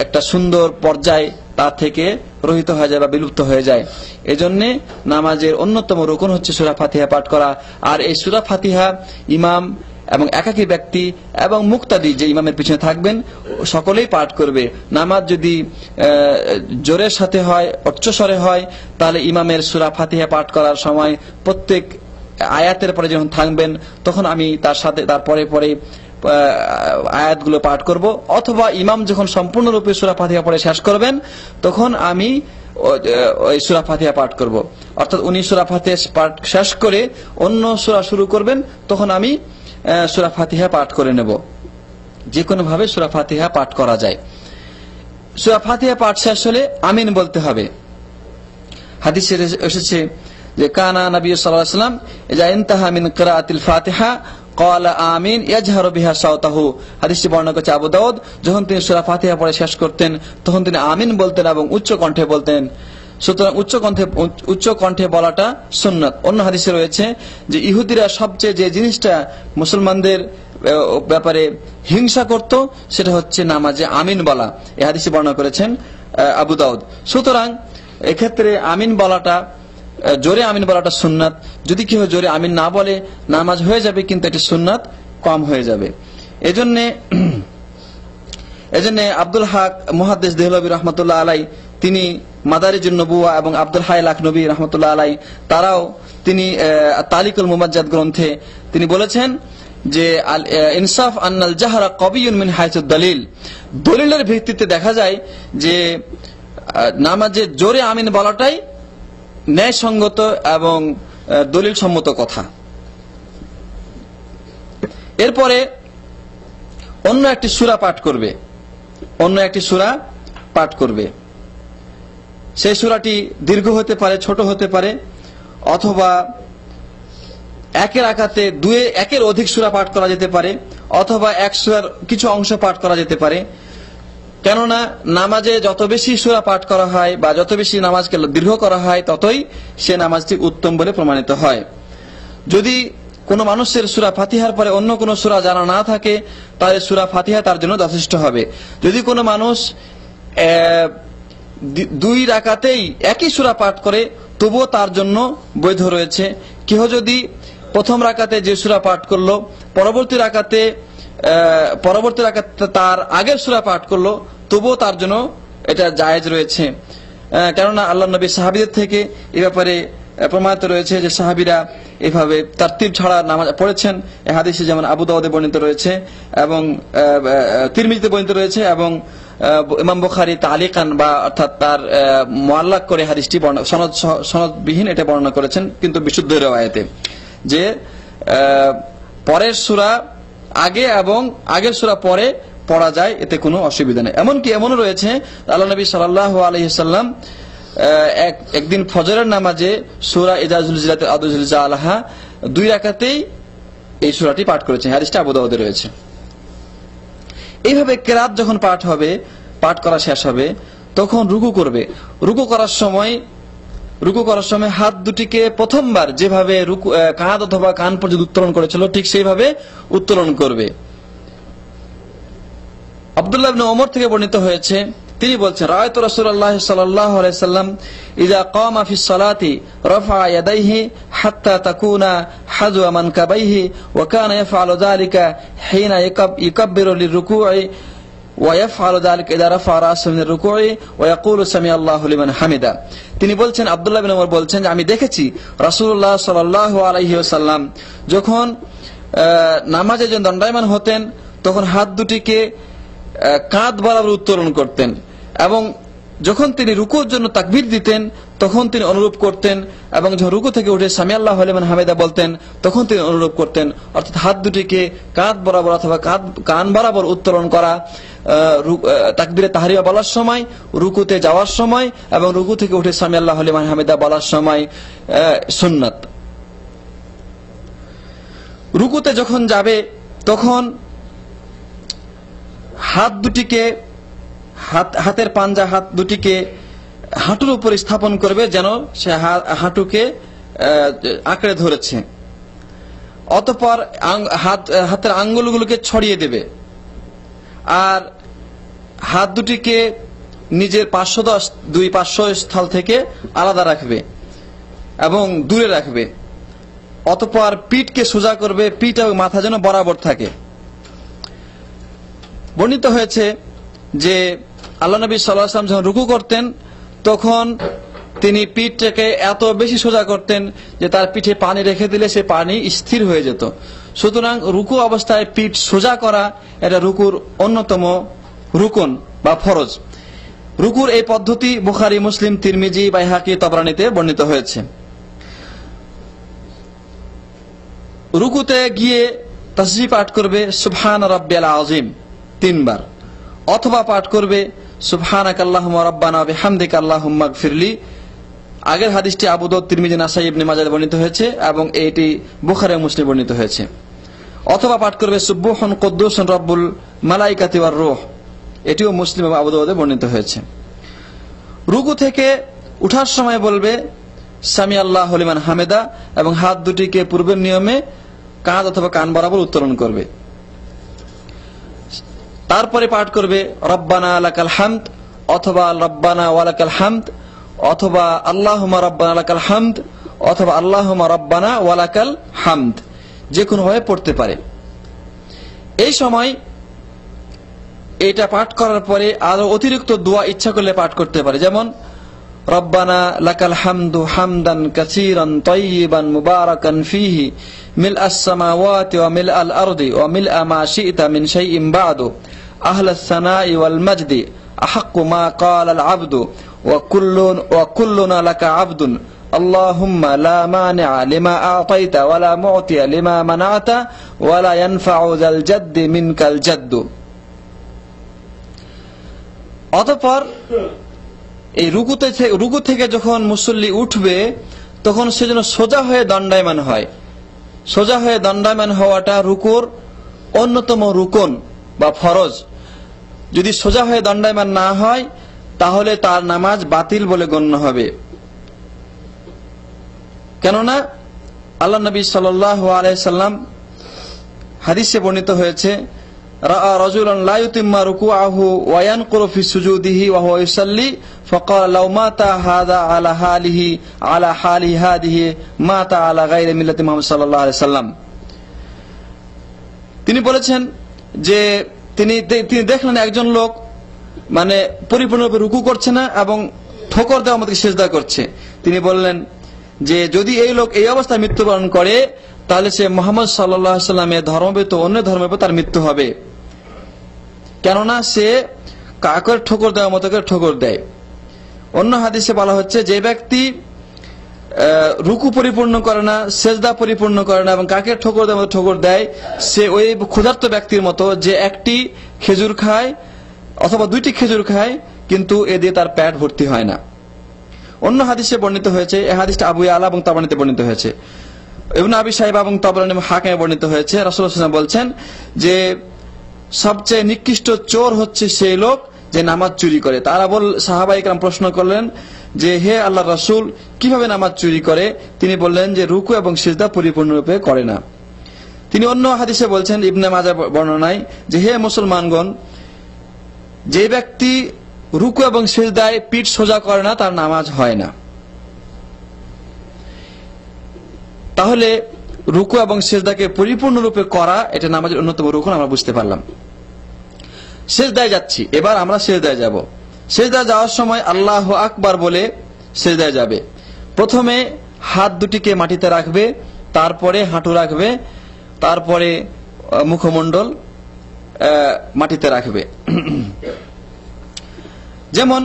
একটা সুন্দর পর্যায় তা থেকে রহিত হয়ে যায় বা বিলুপ্ত হয়ে যায়। এজন্য নামাজের অন্যতম রুকন হচ্ছে সূরা ফাতিহা পাঠ করা। আর এই সূরা ফাতিহা ইমাম এবং একাকী ব্যক্তি এবং মুক্তাদি যে ইমামের পিছনে থাকবেন সকলেই পাঠ করবে। নামাজ যদি জোরের সাথে হয়, উচ্চস্বরে হয়, তাহলে ইমামের সূরা ফাতিহা পাঠ করার সময় প্রত্যেক আয়াতের পরে যখন থাকবেন তখন আমি তার সাথে তার পরে আয়াতগুলো পাঠ করব, অথবা ইমাম যখন সম্পূর্ণরূপে সূরা ফাতিহা পড়ে শেষ করবেন তখন আমি ওই সূরা ফাতিহা পাঠ করব। অর্থাৎ উনি সূরা ফাতিহা পাঠ শেষ করে অন্য সূরা শুরু করবেন, তখন আমি সূরা ফাতিহা পাঠ করে নেব। যে কোনো ভাবে সূরা ফাতিহা পাঠ করা যায়। সূরা ফাতিহা পাঠ শেষ হলে আমিন বলতে হবে। হাদিসে এসেছে যে কানা নবী সাল্লাল্লাহু আলাইহি ওয়াসাল্লাম ইজা ইনতাহা মিন কিরাআতিল ফাতিহা ক্বালা আমিন ইয়াজহারু বিহা সাওতাহু। হাদিসটি বর্ণনা করেছে আবু দাউদ। যখন তিনি সূরা ফাতিহা পড়ে শেষ করতেন তখন তিনি আমিন বলতেন এবং উচ্চ কণ্ঠে বলতেন। সুতরাং উচ্চ কণ্ঠে বলাটা সুন্নাত। অন্য হাদিসে রয়েছে যে ইহুদিরা সবচেয়ে যে জিনিসটা মুসলমানদের ব্যাপারে হিংসা করত সেটা হচ্ছে নামাজে আমিন বলা। এই হাদিসে বর্ণনা করেছেন আবু দাউদ। সুতরাং এক্ষেত্রে আমিন বলাটা, জোরে আমিন বলাটা সুন্নাত। যদি কেউ জোরে আমিন না বলে নামাজ হয়ে যাবে, কিন্তু এটি সুন্নাত কম হয়ে যাবে। এজন্য আব্দুল হক মুহাদ্দিস দেহলভী রাহমাতুল্লাহ আলাই তিনি মাদারিজুন নবুওয়া এবং আব্দুল হাই লাখনবী রাহমাতুল্লাহ আলাই তারাও তিনি তালিকুল মুমাজ্জাদ গ্রন্থে তিনি বলেছেন যে আল ইনসাফ আন্নাল জাহরা কবিয়ুন মিন হাইসুদ দলিল। দলিলের ভিত্তিতে দেখা যায় যে নামাজে জোরে আমিন বলাটাই ন্যায়সঙ্গত এবং দলিল সম্মত কথা। এরপরে অন্য একটি সূরা পাঠ করবে, অন্য একটি সূরা পাঠ করবে। সেই সূরাটি দীর্ঘ হতে পারে, ছোট হতে পারে, অথবা একের রাকাতে একের অধিক সূরা পাঠ করা যেতে পারে, অথবা এক সূরার কিছু অংশ পাঠ করা যেতে পারে। কেননা নামাজে যত বেশি সূরা পাঠ করা হয় বা যত বেশি নামাজকে দীর্ঘ করা হয়, ততই সে নামাজটি উত্তম বলে প্রমাণিত হয়। যদি কোনো মানুষের সূরা ফাতিহার পরে অন্য কোনো সূরা জানা না থাকে, তাহলে সূরা ফাতিহা তার জন্য যথেষ্ট হবে। যদি কোনো মানুষ 2 রাকাতেই একই সূরা পাঠ করে, তবুও তার জন্য বৈধ রয়েছে। কেহ যদি প্রথম রাকাতে যে সূরা পাঠ করলো, পরবর্তী রাকাতে তার আগের সূরা পাঠ করলো, তবুও তার জন্য এটা জায়েজ রয়েছে। কেননা আল্লাহর নবী সাহাবীদের থেকে এই ব্যাপারে প্রমাণিত রয়েছে যে সাহাবীরা এভাবে তারতিব ছাড়া নামাজ পড়েছেন। এই হাদিসে যেমন আবু দাউদে বর্ণিত রয়েছে এবং তিরমিজিতে বর্ণিত রয়েছে, এবং ইমাম বুখারী তালিকান বা অর্থাৎ তার মুআল্লাক করে হাদিসটি সনদবিহীন এটা বর্ণনা করেছেন, কিন্তু বিশুদ্ধ riwayate যে পরের সূরা আগে এবং আগের সূরা পরে পড়া যায়, এতে কোনো অসুবিধা নেই। এমনকি এমনও রয়েছে আল্লাহ নবী সাল্লাল্লাহু আলাইহি সাল্লাম একদিন ফজরের নামাজে সূরা ইযা যুলজিলাত আরদু জিলজালাহা 2 রাকাতেই এই সূরাটি পাঠ করেছেন। হাদিসটা আবু দাউদে রয়েছে। এইভাবে কিরাত যখন পাঠ করা শেষ হবে, তখন রুকু করবে। রুকু করার সময় হাত দুটিকে প্রথমবার যেভাবে কাঁধ অথবা কান পর্যন্ত উত্তোলন করেছিল, ঠিক সেইভাবে উত্তোলন করবে। আব্দুল্লাহ ইবনে ওমর থেকে বর্ণিত হয়েছে, তিনি বলছেন, রাআইতু রাসূলুল্লাহ সাল্লাল্লাহু আলাইহি সাল্লাম ইযা কামা ফিস সালাতি রাফা ইয়াদাইহি হাত্তা তাকুনা হাযওয়া মানকাবাইহি ওয়া কানা ইয়াফআলু যালিকা হিনা ইকাব্বিরু লিররুকু'i ওয়া ইয়াফআলু যালিকা ইযা রাফা রাসাহু মিনার রুকু'i ওয়া ইয়াকুলু সামিআল্লাহু লিমান হামিদা। তিনি বলছেন, আব্দুল্লাহ ইবনে ওমর বলছেন যে আমি দেখেছি রাসূলুল্লাহ সাল্লাল্লাহু আলাইহি ওয়াসাল্লাম যখন নামাজে যখন দণ্ডায়মান হতেন, তখন হাত দুটিকে কাঁধ বরাবর উত্তোলন করতেন, এবং যখন তিনি রুকুর জন্য তাকবীর দিতেন তখন তিনি অনুরূপ করতেন, এবং যখন রুকু থেকে উঠে সামিআল্লাহু লিমান হামিদা বলতেন তখন তিনি অনুরূপ করতেন। অর্থাৎ হাত দুটিকে কাঁধ বরাবর অথবা কান বরাবর উত্তোলন করা তাকবীরে তাহরিমা বলার সময়, রুকুতে যাওয়ার সময় এবং রুকু থেকে উঠে সামিআল্লাহু লিমান হামিদা বলার সময় সুন্নাত। রুকুতে যখন যাবে তখন হাতের পাঞ্জা হাত দুটিকে হাঁটুর উপর স্থাপন করবে, যেন সে হাঁটুকে আঁকড়ে ধরেছে। অতঃপর হাতের আঙ্গুলগুলোকে ছড়িয়ে দেবে, আর হাত দুটিকে নিজের দুই পার্শ্বস্থল থেকে আলাদা রাখবে এবং দূরে রাখবে। অতঃপর পিঠকে সোজা করবে, পিঠ এবং মাথা যেন বরাবর থাকে। বর্ণিত হয়েছে যে আল্লাহ নবী সাল্লাল্লাহু আলাইহি ওয়াসাল্লাম যখন রুকু করতেন, তখন তিনি পিঠটাকে এত বেশি সোজা করতেন যে তার পিঠে পানি রেখে দিলে সে পানি স্থির হয়ে যেত। সুতরাং রুকু অবস্থায় পিঠ সোজা করা এটা রুকুর অন্যতম রুকন বা ফরজ। রুকুর এই পদ্ধতি বুখারী, মুসলিম, তিরমিজি, বাইহাকি, তবরানীতে বর্ণিত হয়েছে। রুকুতে গিয়ে তাসবিহ পাঠ করবে সুবহান রাব্বিয়াল আযীম 3 বার, অথবা পাঠ করবে সুবহানাকাল্লাহুম্মা রাব্বানা ওয়া বিহামদিকা আল্লাহুম্মা গফিরলি। আগের হাদিসটি আবু দাউদ, তিরমিজি, নাসাই, ইবনে মাজাহ বর্ণিত হয়েছে এবং এটি বুখারী, মুসলিম বর্ণিত হয়েছে। অথবা পাঠ করবে সুবহুন কুদ্দুসুন রাব্বুল মালাইকাতি ওয়ার রূহ, এটিও মুসলিম এবং আবু দাউদে বর্ণিত হয়েছে। রুকু থেকে উঠার সময় বলবে সামিআল্লাহু লিমান হামিদা এবং হাত দুটিকে পূর্বের নিয়মে কাঁধ অথবা কান বরাবর উত্তোলন করবে। তারপরে পাঠ করবে রব্বানা লাকাল হামদ অথবা রব্বানা ওয়ালাকাল হামদ অথবা আল্লাহুম্মা রব্বানা লাকাল হামদ অথবা আল্লাহুম্মা রব্বানা ওয়ালাকাল হামদ, যে কোনো ভাবে পড়তে পারে। এই সময় এটা পাঠ করার পরে আরো অতিরিক্ত দোয়া ইচ্ছা করলে পাঠ করতে পারে, যেমন রব্বানা লাকাল হামদু হামদান কাসীরান তাইয়িবান মুবারাকান ফীহি মিলআস সামাওয়াতি ওয়া মিলআল আরদি ওয়া মিলআ মা শি'তা মিন শাইইন বা'দু আহলাস সানাই ওয়াল মাজদি আহাক্কু মা ক্বালাল আবদু ওয়া কুল্লুনা লাকা আবদুন আল্লাহুম্মা লা মানি'a লিমা আ'তাইতা ওয়া লা মু'তিয়া লিমা মানা'তা ওয়া লা ইয়ানফা'ু যাল জাদ্দি মিনকাল জাদ্দু। অতঃপর এই রুকু থেকে যখন মুসল্লি উঠবে তখন সে যেন সোজা হয়ে দণ্ডায়মান হয়। সোজা হয়ে দণ্ডায়মান হওয়াটা রুকুর অন্যতম রুকন বা ফরজ। যদি সোজা হয়ে দণ্ডায়মান না হয় তাহলে তার নামাজ বাতিল বলে গণ্য হবে। কেননা আল্লাহ নবী সাল্লাল্লাহু আলাইহি সাল্লাম হাদিসে বর্ণিত হয়েছে, রাআ রাজুলান লা ইউতিম্মা রুকুআহু ওয়া ইয়ানকুরু ফি সুজুদিহি ওয়া হুয়া ইউসাল্লি ফাকালা লাউ মাতা হাযা আলা হালিহি হাদিহি মাতা আলা গায়রি মিল্লাতি মুহাম্মদ সাল্লাল্লাহু আলাইহি সাল্লাম। তিনি বলেছেন যে তিনি দেখলেন একজন লোক মানে পরিপূর্ণরূপে রুকু করছে না এবং ঠোকর দেওয়ার মতো সিজদা করছে। তিনি বললেন যে যদি এই লোক এই অবস্থায় মৃত্যুবরণ করে তাহলে সে মুহাম্মদ সাল্লাল্লাহু আলাইহি সাল্লামের ধর্ম ব্যতীত অন্য ধর্মের উপর তার মৃত্যু হবে, কেননা সে কাকের ঠোকর দেওয়ার মতো করে ঠোকর দেয়। অন্য হাদিসে বলা হচ্ছে যে ব্যক্তি রুকু পরিপূর্ণ করে না, সেজদা পরিপূর্ণ করে না এবং কাকের ঠোকর দেওয়ার মতো ঠোকর দেয়, সে ওই ক্ষুধার্ত ব্যক্তির মতো যে একটি খেজুর খায় অথবা দুইটি খেজুর খায় কিন্তু এ দিয়ে তার পেট ভর্তি হয় না। অন্য হাদিসে বর্ণিত হয়েছে, এই হাদিসটা আবু ইয়ালা এবং তাবরানীতে বর্ণিত হয়েছে, ইবনে আবি শাইবা এবং তাবরানী এবং হাকিমে বর্ণিত হয়েছে। রাসূলুল্লাহ সাল্লাল্লাহু আলাইহি ওয়াসাল্লাম বলছেন যে সবচেয়ে নিকৃষ্ট চোর হচ্ছে সেই লোক যে নামাজ চুরি করে। তারা সাহাবায়ে কেরাম প্রশ্ন করলেন যে হে আল্লাহর রাসূল, কিভাবে নামাজ চুরি করে? তিনি বললেন যে রুকু এবং সিজদা পরিপূর্ণরূপে করে না। তিনি অন্য হাদিসে বলছেন, ইবনে মাজাহ বর্ণনায়, যে হে মুসলমানগণ, যে ব্যক্তি রুকু এবং সিজদায় পিঠ সোজা করে না তার নামাজ হয় না। তাহলে রুকু এবং সিজদাকে পরিপূর্ণরূপে করা এটা নামাজের অন্যতম রুকন আমরা বুঝতে পারলাম। সিজদায় যাচ্ছি, এবার আমরা সিজদায় যাব। সিজদায় যাওয়ার সময় আল্লাহু আকবার বলে সিজদায় যাবে। প্রথমে হাত দুটিকে মাটিতে রাখবে, তারপরে হাঁটু রাখবে, তারপরে মুখমণ্ডল মাটিতে রাখবে। যেমন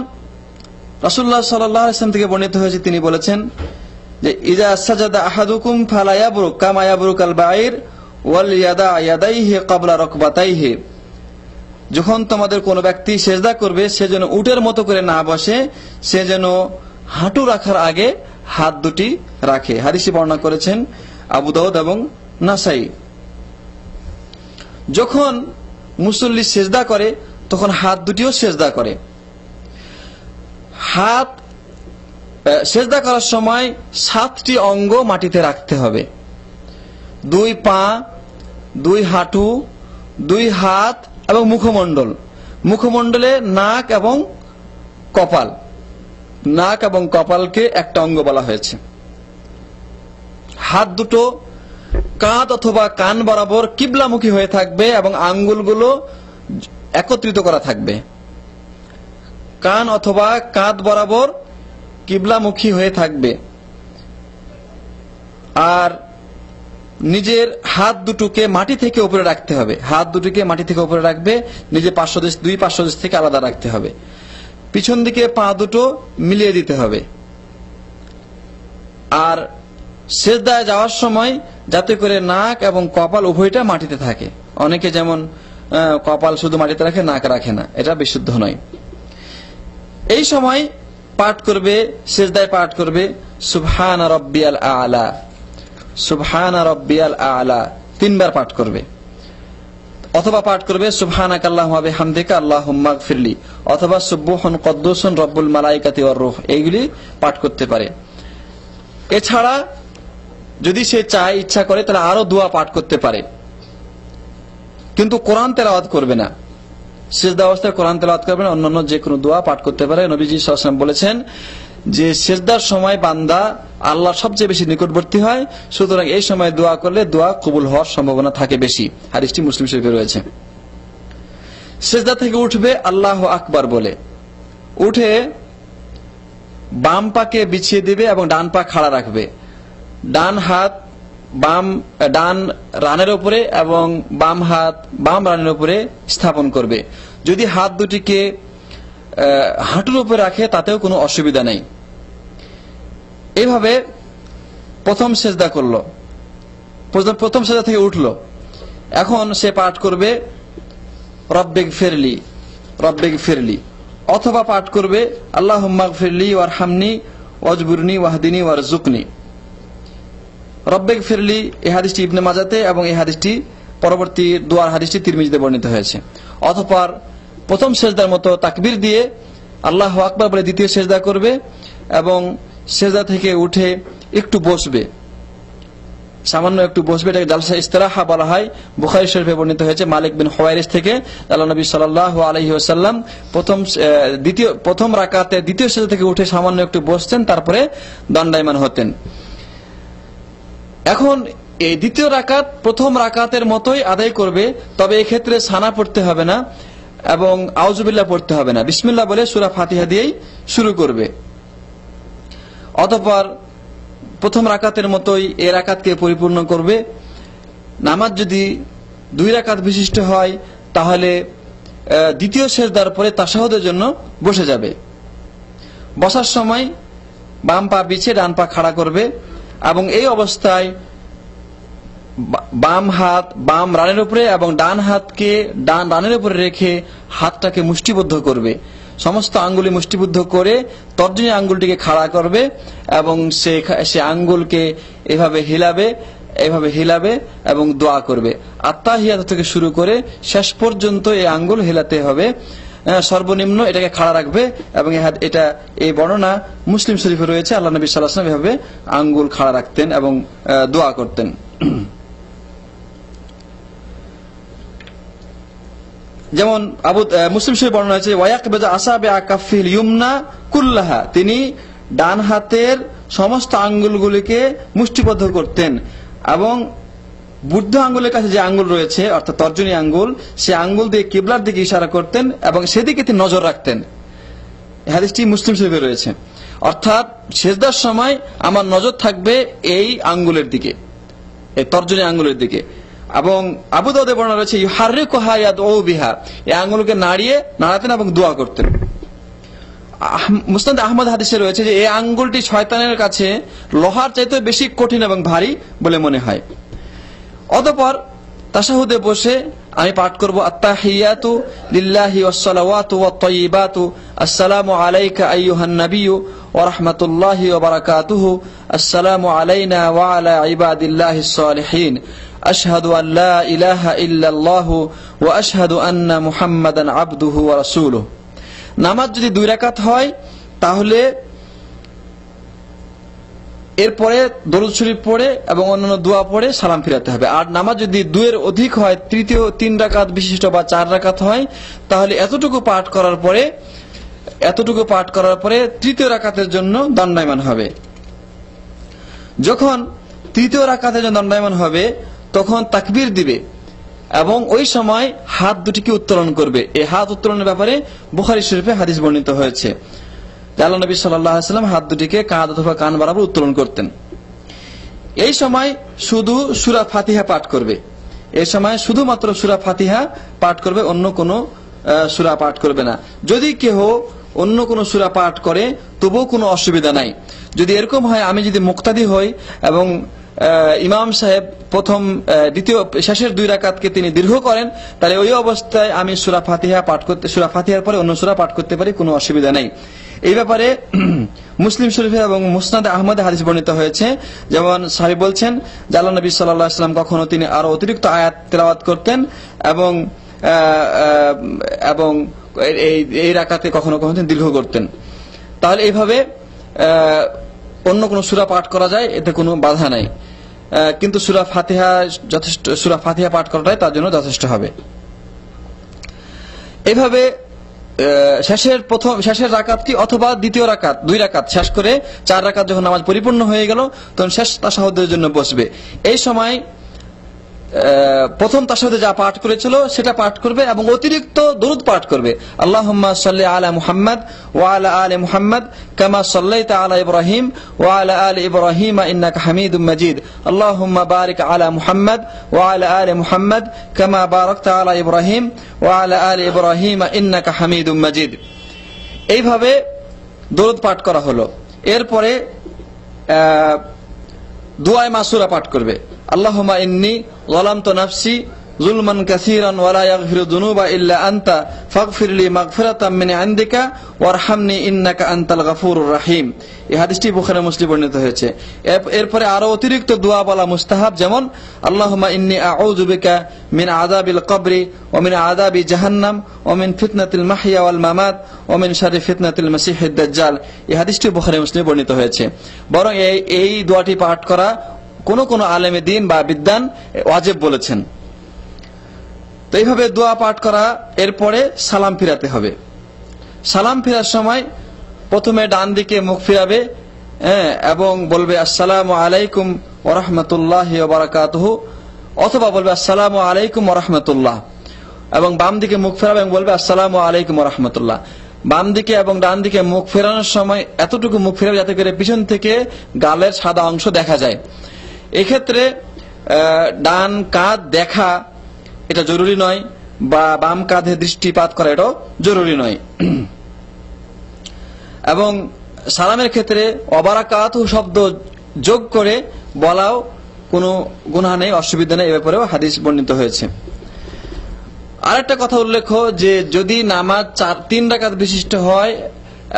রাসূলুল্লাহ সাল্লাল্লাহু আলাইহি ওয়াসাল্লাম থেকে বর্ণিত হয়েছে, তিনি বলেছেন যে ইযা সাজাদা আহাদুকুম ফালা ইয়াবরুক কামা ইয়াবরুকাল বাঈর ওয়াল ইয়াদা ইয়াদাইহি ক্বাবলা রাকবাতাইহি। যখন তোমাদের কোনো ব্যক্তি সিজদা করবে সে যেন উটের মতো করে না বসে, সে যেন হাঁটু রাখার আগে হাত দুটি রাখে। হাদিসে বর্ণনা করেছেন আবু দাউদ এবং নাসাই। যখন মুসল্লি সিজদা করে তখন হাত দুটিও সিজদা করে। হাত সিজদা করার সময় 7টি অঙ্গ মাটিতে রাখতে হবে। 2 পা, 2 হাঁটু, 2 হাত এবং মুখমণ্ডল। মুখমণ্ডলে নাক এবং কপাল। নাক এবং কপালকে একটা অঙ্গ বলা হয়েছে। হাত দুটো কাঁধ অথবা কান বরাবর কিবলামুখী হয়ে থাকবে এবং আঙ্গুলগুলো একত্রিত করা থাকবে। কান অথবা কাঁধ বরাবর কিবলামুখী হয়ে থাকবে। আর নিজের হাত দুটোকে মাটি থেকে উপরে রাখতে হবে। হাত দুটোকে মাটি থেকে উপরে রাখবে, নিজে দুই পার্শ্বদেশ থেকে আলাদা রাখতে হবে। পিছন দিকে পা দুটো মিলিয়ে দিতে হবে। আর সিজদায় যাওয়ার সময় যাতে করে নাক এবং কপাল উভয়টা মাটিতে থাকে। অনেকে যেমন কপাল শুধু মাটিতে রাখে, নাক রাখে না, এটা বিশুদ্ধ নয়। এই সময় পাঠ করবে, সিজদায় পাঠ করবে সুবহান রাব্বিয়াল আ'লা, সুবহান রাব্বিয়াল আ'লা 3 বার পাঠ করবে। অথবা পাঠ করবে সুবহানাকা আল্লাহুম্মা বিহামদিকা আল্লাহুম্মা গফিরলি, অথবা সুবহান কুদ্দুসুন রব্বুল মালাইকাতি ওয়ার রূহ, এইগুলি পাঠ করতে পারে। এছাড়া যদি সে চায়, ইচ্ছা করে, তাহলে আরো দোয়া পাঠ করতে পারে, কিন্তু কোরআন তেলাওয়াত করবে না। সিজদা অবস্থায় কোরআন তেলাওয়াত করবে না, অন্যান্য যে কোনো দোয়া পাঠ করতে পারে। নবীজি সাল্লাল্লাহু আলাইহি ওয়াসাল্লাম বলেছেন যে সিজদার সময় বান্দা আল্লাহর সবচেয়ে বেশি নিকটবর্তী হয়, সুতরাং এই সময় দোয়া করলে দোয়া কবুল হওয়ার সম্ভাবনা থাকে বেশি। হাদিসটি মুসলিম শরীফে রয়েছে। সিজদা থেকে উঠবে আল্লাহু আকবার বলে, উঠে বাম পাকে বিছিয়ে দিবে এবং ডান পা খাড়া রাখবে। ডান হাত ডান রানের উপরে এবং বাম হাত বাম রানের উপরে স্থাপন করবে। যদি হাত দুটিকে হাঁটুর উপরে রাখে তাতেও কোনো অসুবিধা নেই। এইভাবে প্রথম সিজদা করলো, প্রথম সিজদা থেকে উঠলো। এখন সে পাঠ করবে রব্বিগফিরলি, রব্বিগফিরলি, অথবা পাঠ করবে আল্লাহুম্মা গফিরলি ওয়ারহামনি ওয়াজবুরনি ওয়াহদিনি ওয়ারজুকনি। রব্বিক ফিরলি এই হাদিসটি ইবনে মাজাতে এবং এই হাদিসটি পরবর্তী দোয়ার হাদিসটি তিরমিজিতে বর্ণিত হয়েছে। অতঃপর প্রথম সেজদার মতো তাকবীর দিয়ে আল্লাহু আকবার বলে দ্বিতীয় সেজদা করবে এবং সেজদা থেকে উঠে একটু বসবে, সামান্য একটু বসবে। এটাকে জালসা ইস্তিরাহা বলা হয়। বুখারী শরীফে বর্ণিত হয়েছে মালিক বিন হুওয়াইরিস থেকে আল্লাহর নবী সাল্লাল্লাহু আলাইহি ওয়াসাল্লাম প্রথম রাকাতে দ্বিতীয় সেজদা থেকে উঠে সামান্য একটু বসতেন, তারপরে দণ্ডায়মান হতেন। এখন এই দ্বিতীয় রাকাত প্রথম রাকাতের মতোই আদায় করবে, তবে এই ক্ষেত্রে সানা পড়তে হবে না এবং আউযুবিল্লাহ পড়তে হবে না। বিসমিল্লাহ বলে সূরা ফাতিহা দিয়েই শুরু করবে। অতঃপর প্রথম রাকাতের মতোই এই রাকাতকে পরিপূর্ণ করবে। নামাজ যদি 2 রাকাত বিশিষ্ট হয় তাহলে দ্বিতীয় সেজদার পরে তাশাহুদের জন্য বসে যাবে। বসার সময় বাম পা বিছিয়ে ডান পা খাড়া করবে এবং এই অবস্থায় বাম হাত বাম রানের উপরে এবং ডান হাতকে ডান রানের উপরে রেখে হাতটাকে মুষ্টিবদ্ধ করবে। সমস্ত আঙ্গুলি মুষ্টিবদ্ধ করে তর্জনী আঙ্গুলটিকে খাড়া করবে এবং সে আঙ্গুলকে এভাবে হিলাবে এবং দোয়া করবে। আত্তাহিয়াত থেকে শুরু করে শেষ পর্যন্ত এই আঙ্গুল হিলাতে হবে। সর্বনিম্ন এটাকে খাড়া রাখবে এবং এটা এই বর্ণনা মুসলিম শরীফে রয়েছে। আল্লাহ নবী সাল্লাল্লাহু আলাইহি ওয়াসাল্লাম এভাবে আঙ্গুল খাড়া রাখতেন এবং দোয়া করতেন। যেমন মুসলিম শরীফে বর্ণনা আছে ওয়ায়াকবিযু আসাবিআ কাফিল ইউমনা কুল্লাহা, তিনি ডান হাতের সমস্ত আঙ্গুলগুলিকে মুষ্টিবদ্ধ করতেন এবং বুদ্ধ আঙ্গুলের কাছে যে আঙ্গুল রয়েছে অর্থাৎ তর্জনী আঙ্গুল, সে আঙ্গুল দিয়ে কিবলার দিকে ইশারা করতেন এবং সেদিকে তিনি নজর রাখতেন। এই হাদিসটি মুসলিম শরীফে রয়েছে। অর্থাৎ সিজদার সময় আমার নজর থাকবে এই আঙ্গুলের দিকে, এই তর্জনী আঙ্গুলের দিকে। এবং আবু দাউদে বর্ণনা রয়েছে ইউহাররিকুহা ইয়াদউ বিহা, এই আঙ্গুলকে নাড়াতেন এবং দোয়া করতেন। মুসনাদ আহমদ হাদিসে রয়েছে যে এই আঙ্গুলটি শয়তানের কাছে লোহার চাইতে বেশি কঠিন এবং ভারী বলে মনে হয়। অতঃপর তাশাহুদে বসে আমি পাঠ করব আত্তাহিয়াতু লিল্লাহি ওয়াসসালাওয়াতু ওয়াত-তাইয়্যিবাতু আসসালামু আলাইকা আইয়ুহান নাবিয়্যু ওয়া রাহমাতুল্লাহি ওয়া বারাকাতুহু আসসালামু আলাইনা ওয়া আলা ইবাদিল্লাহিস সালিহিন আশহাদু আল লা ইলাহা ইল্লাল্লাহু ওয়া আশহাদু আন্না মুহাম্মাদান আবদুহু ওয়া রাসূলুহু। নামাজ যদি 2 রাকাত হয় তাহলে এরপরে দরুদ শরীফ পড়ে এবং অন্যান্য দোয়া পড়ে সালাম ফিরাতে হবে। আর নামাজ যদি 2 এর অধিক হয়, তৃতীয় 3 রাকাত বিশিষ্ট বা 4 রাকাত হয়, তাহলে এতটুকু পাঠ করার পরে তৃতীয় রাকাতের জন্য দণ্ডায়মান হবে। যখন তৃতীয় রাকাতের জন্য দণ্ডায়মান হবে তখন তাকবীর দিবে এবং ওই সময় হাত দুটিকে উত্তোলন করবে। এই হাত উত্তোলনের ব্যাপারে বুখারী শরীফে হাদিস বর্ণিত হয়েছে। আল্লাহ নবী সাল্লাল্লাহু আলাইহি ওয়াসাল্লাম হাত দুটিকে কাঁধ অথবা কান বরাবর উত্তোলন করতেন। এই সময় শুধু সূরা ফাতিহা পাঠ করবে। এই সময় শুধুমাত্র সূরা ফাতিহা পাঠ করবে, অন্য কোনো সূরা পাঠ করবে না। যদি কেহ অন্য কোনো সূরা পাঠ করে তবুও কোনো অসুবিধা নাই। যদি এরকম হয় আমি যদি মুক্তাদি হই এবং ইমাম সাহেব শেষের 2 রাকাতকে তিনি দীর্ঘ করেন, তাহলে ওই অবস্থায় আমি সূরা ফাতিহার পরে অন্য সূরা পাঠ করতে পারি, কোনো অসুবিধা নেই। এই ব্যাপারে মুসলিম শরীফে এবং মুসনাদ আহমদে হাদিস বর্ণিত হয়েছে। যেমন সাহাবী বলছেন যে আল্লাহ নবী সাল্লাল্লাহু আলাইহি ওয়াসাল্লাম কখনো তিনি আরো অতিরিক্ত আয়াত তেলাওয়াত করতেন এবং এই রাকাতে কখনো কখনো তিনি দীর্ঘ করতেন। তাহলে এইভাবে অন্য কোন সূরা পাঠ করা যায়, এতে কোনো বাধা নাই, কিন্তু সূরা ফাতিহা পাঠ করাটাই তার জন্য যথেষ্ট হবে। এইভাবে শেষের রাকাতটি অথবা দ্বিতীয় রাকাত 2 রাকাত শেষ করে 4 রাকাত যখন নামাজ পরিপূর্ণ হয়ে গেল তখন শেষ তাশাহুদের জন্য বসবে। এই সময় প্রথম তাশাহুদে যা পাঠ করেছিল সেটা পাঠ করবে এবং অতিরিক্ত দরুদ পাঠ করবে। আল্লাহুম্মা সাল্লি আলা মুহাম্মাদ ওয়া আলা আলি মুহাম্মাদ কামা সাল্লাইতা আলা ইব্রাহিম ওয়া আলা আলি ইব্রাহিম ইন্নাকা হামিদুম মাজিদ। আল্লাহুম্মা বারিক আলা মুহাম্মাদ ওয়া আলা আলি মুহাম্মাদ কামা বারাকতা আলা ইব্রাহিম ওয়া আলা আলি ইব্রাহিম ইন্নাকা হামিদুম মাজিদ। এইভাবে দরুদ পাঠ করা হলো। এরপরে দুআয়ে মাসুরা পাঠ করবে। আল্লাহুম্মা ইন্নী যালামতু নাফসি যুলমান কাসীরান ওয়া লা ইয়াগফিরু যুনুবা ইল্লা আনতা ফাগফিরলি মাগফিরাতাম মিন ইনদিকা ওয়ারহামনি ইন্নাকা আনতাল গফুরুর রহিম। এই হাদিসটি বুখারী মুসলিম বর্ণিত হয়েছে। এরপরে আরো অতিরিক্ত দোয়া বলা মুস্তাহাব, যেমন আল্লাহুম্মা ইন্নী আউযু বিকা মিন আযাবিল কবরি ওয়া মিন আযাবি জাহান্নাম ওয়া মিন ফিতনাতিল মাহইয়া ওয়াল মামাত ওয়া মিন শাররি ফিতনাতিল মাসিহিদ দাজ্জাল। এই হাদিসটি বুখারী মুসলিম বর্ণিত হয়েছে। বরং এই দোয়াটি পাঠ করা কোন কোন আলেমে দ্বীন বা বিদ্বান ওয়াজিব বলেছেন। তো এইভাবে দোয়া পাঠ করা, এরপরে সালাম ফিরাতে হবে। সালাম ফেরার সময় প্রথমে ডান দিকে মুখ ফিরাবে এবং বলবে আসসালামু আলাইকুম ওয়া রাহমাতুল্লাহি ওয়া বারাকাতুহু, অথবা বলবে আসসালামু আলাইকুম ওয়া রাহমাতুল্লাহ, এবং বাম দিকে মুখ ফেরাবে এবং বলবে আসসালামু আলাইকুম ওয়া রাহমাতুল্লাহ। বাম দিকে এবং ডান দিকে মুখ ফেরানোর সময় এতটুকু মুখ ফেরাবে যাতে করে পিছন থেকে গালের সাদা অংশ দেখা যায়। এক্ষেত্রে ডান কাঁধ দেখা এটা জরুরি নয়, বা বাম কাঁধে দৃষ্টিপাত করা এটাও জরুরি নয়। এবং সালামের ক্ষেত্রে ওয়াবারাকাতুহু শব্দ যোগ করে বলাও কোনো গুনাহ নেই, অসুবিধা নেই, এ ব্যাপারেও হাদিস বর্ণিত হয়েছে। আরেকটা কথা উল্লেখ্য যে যদি নামাজ 3 রাকাত বিশিষ্ট হয়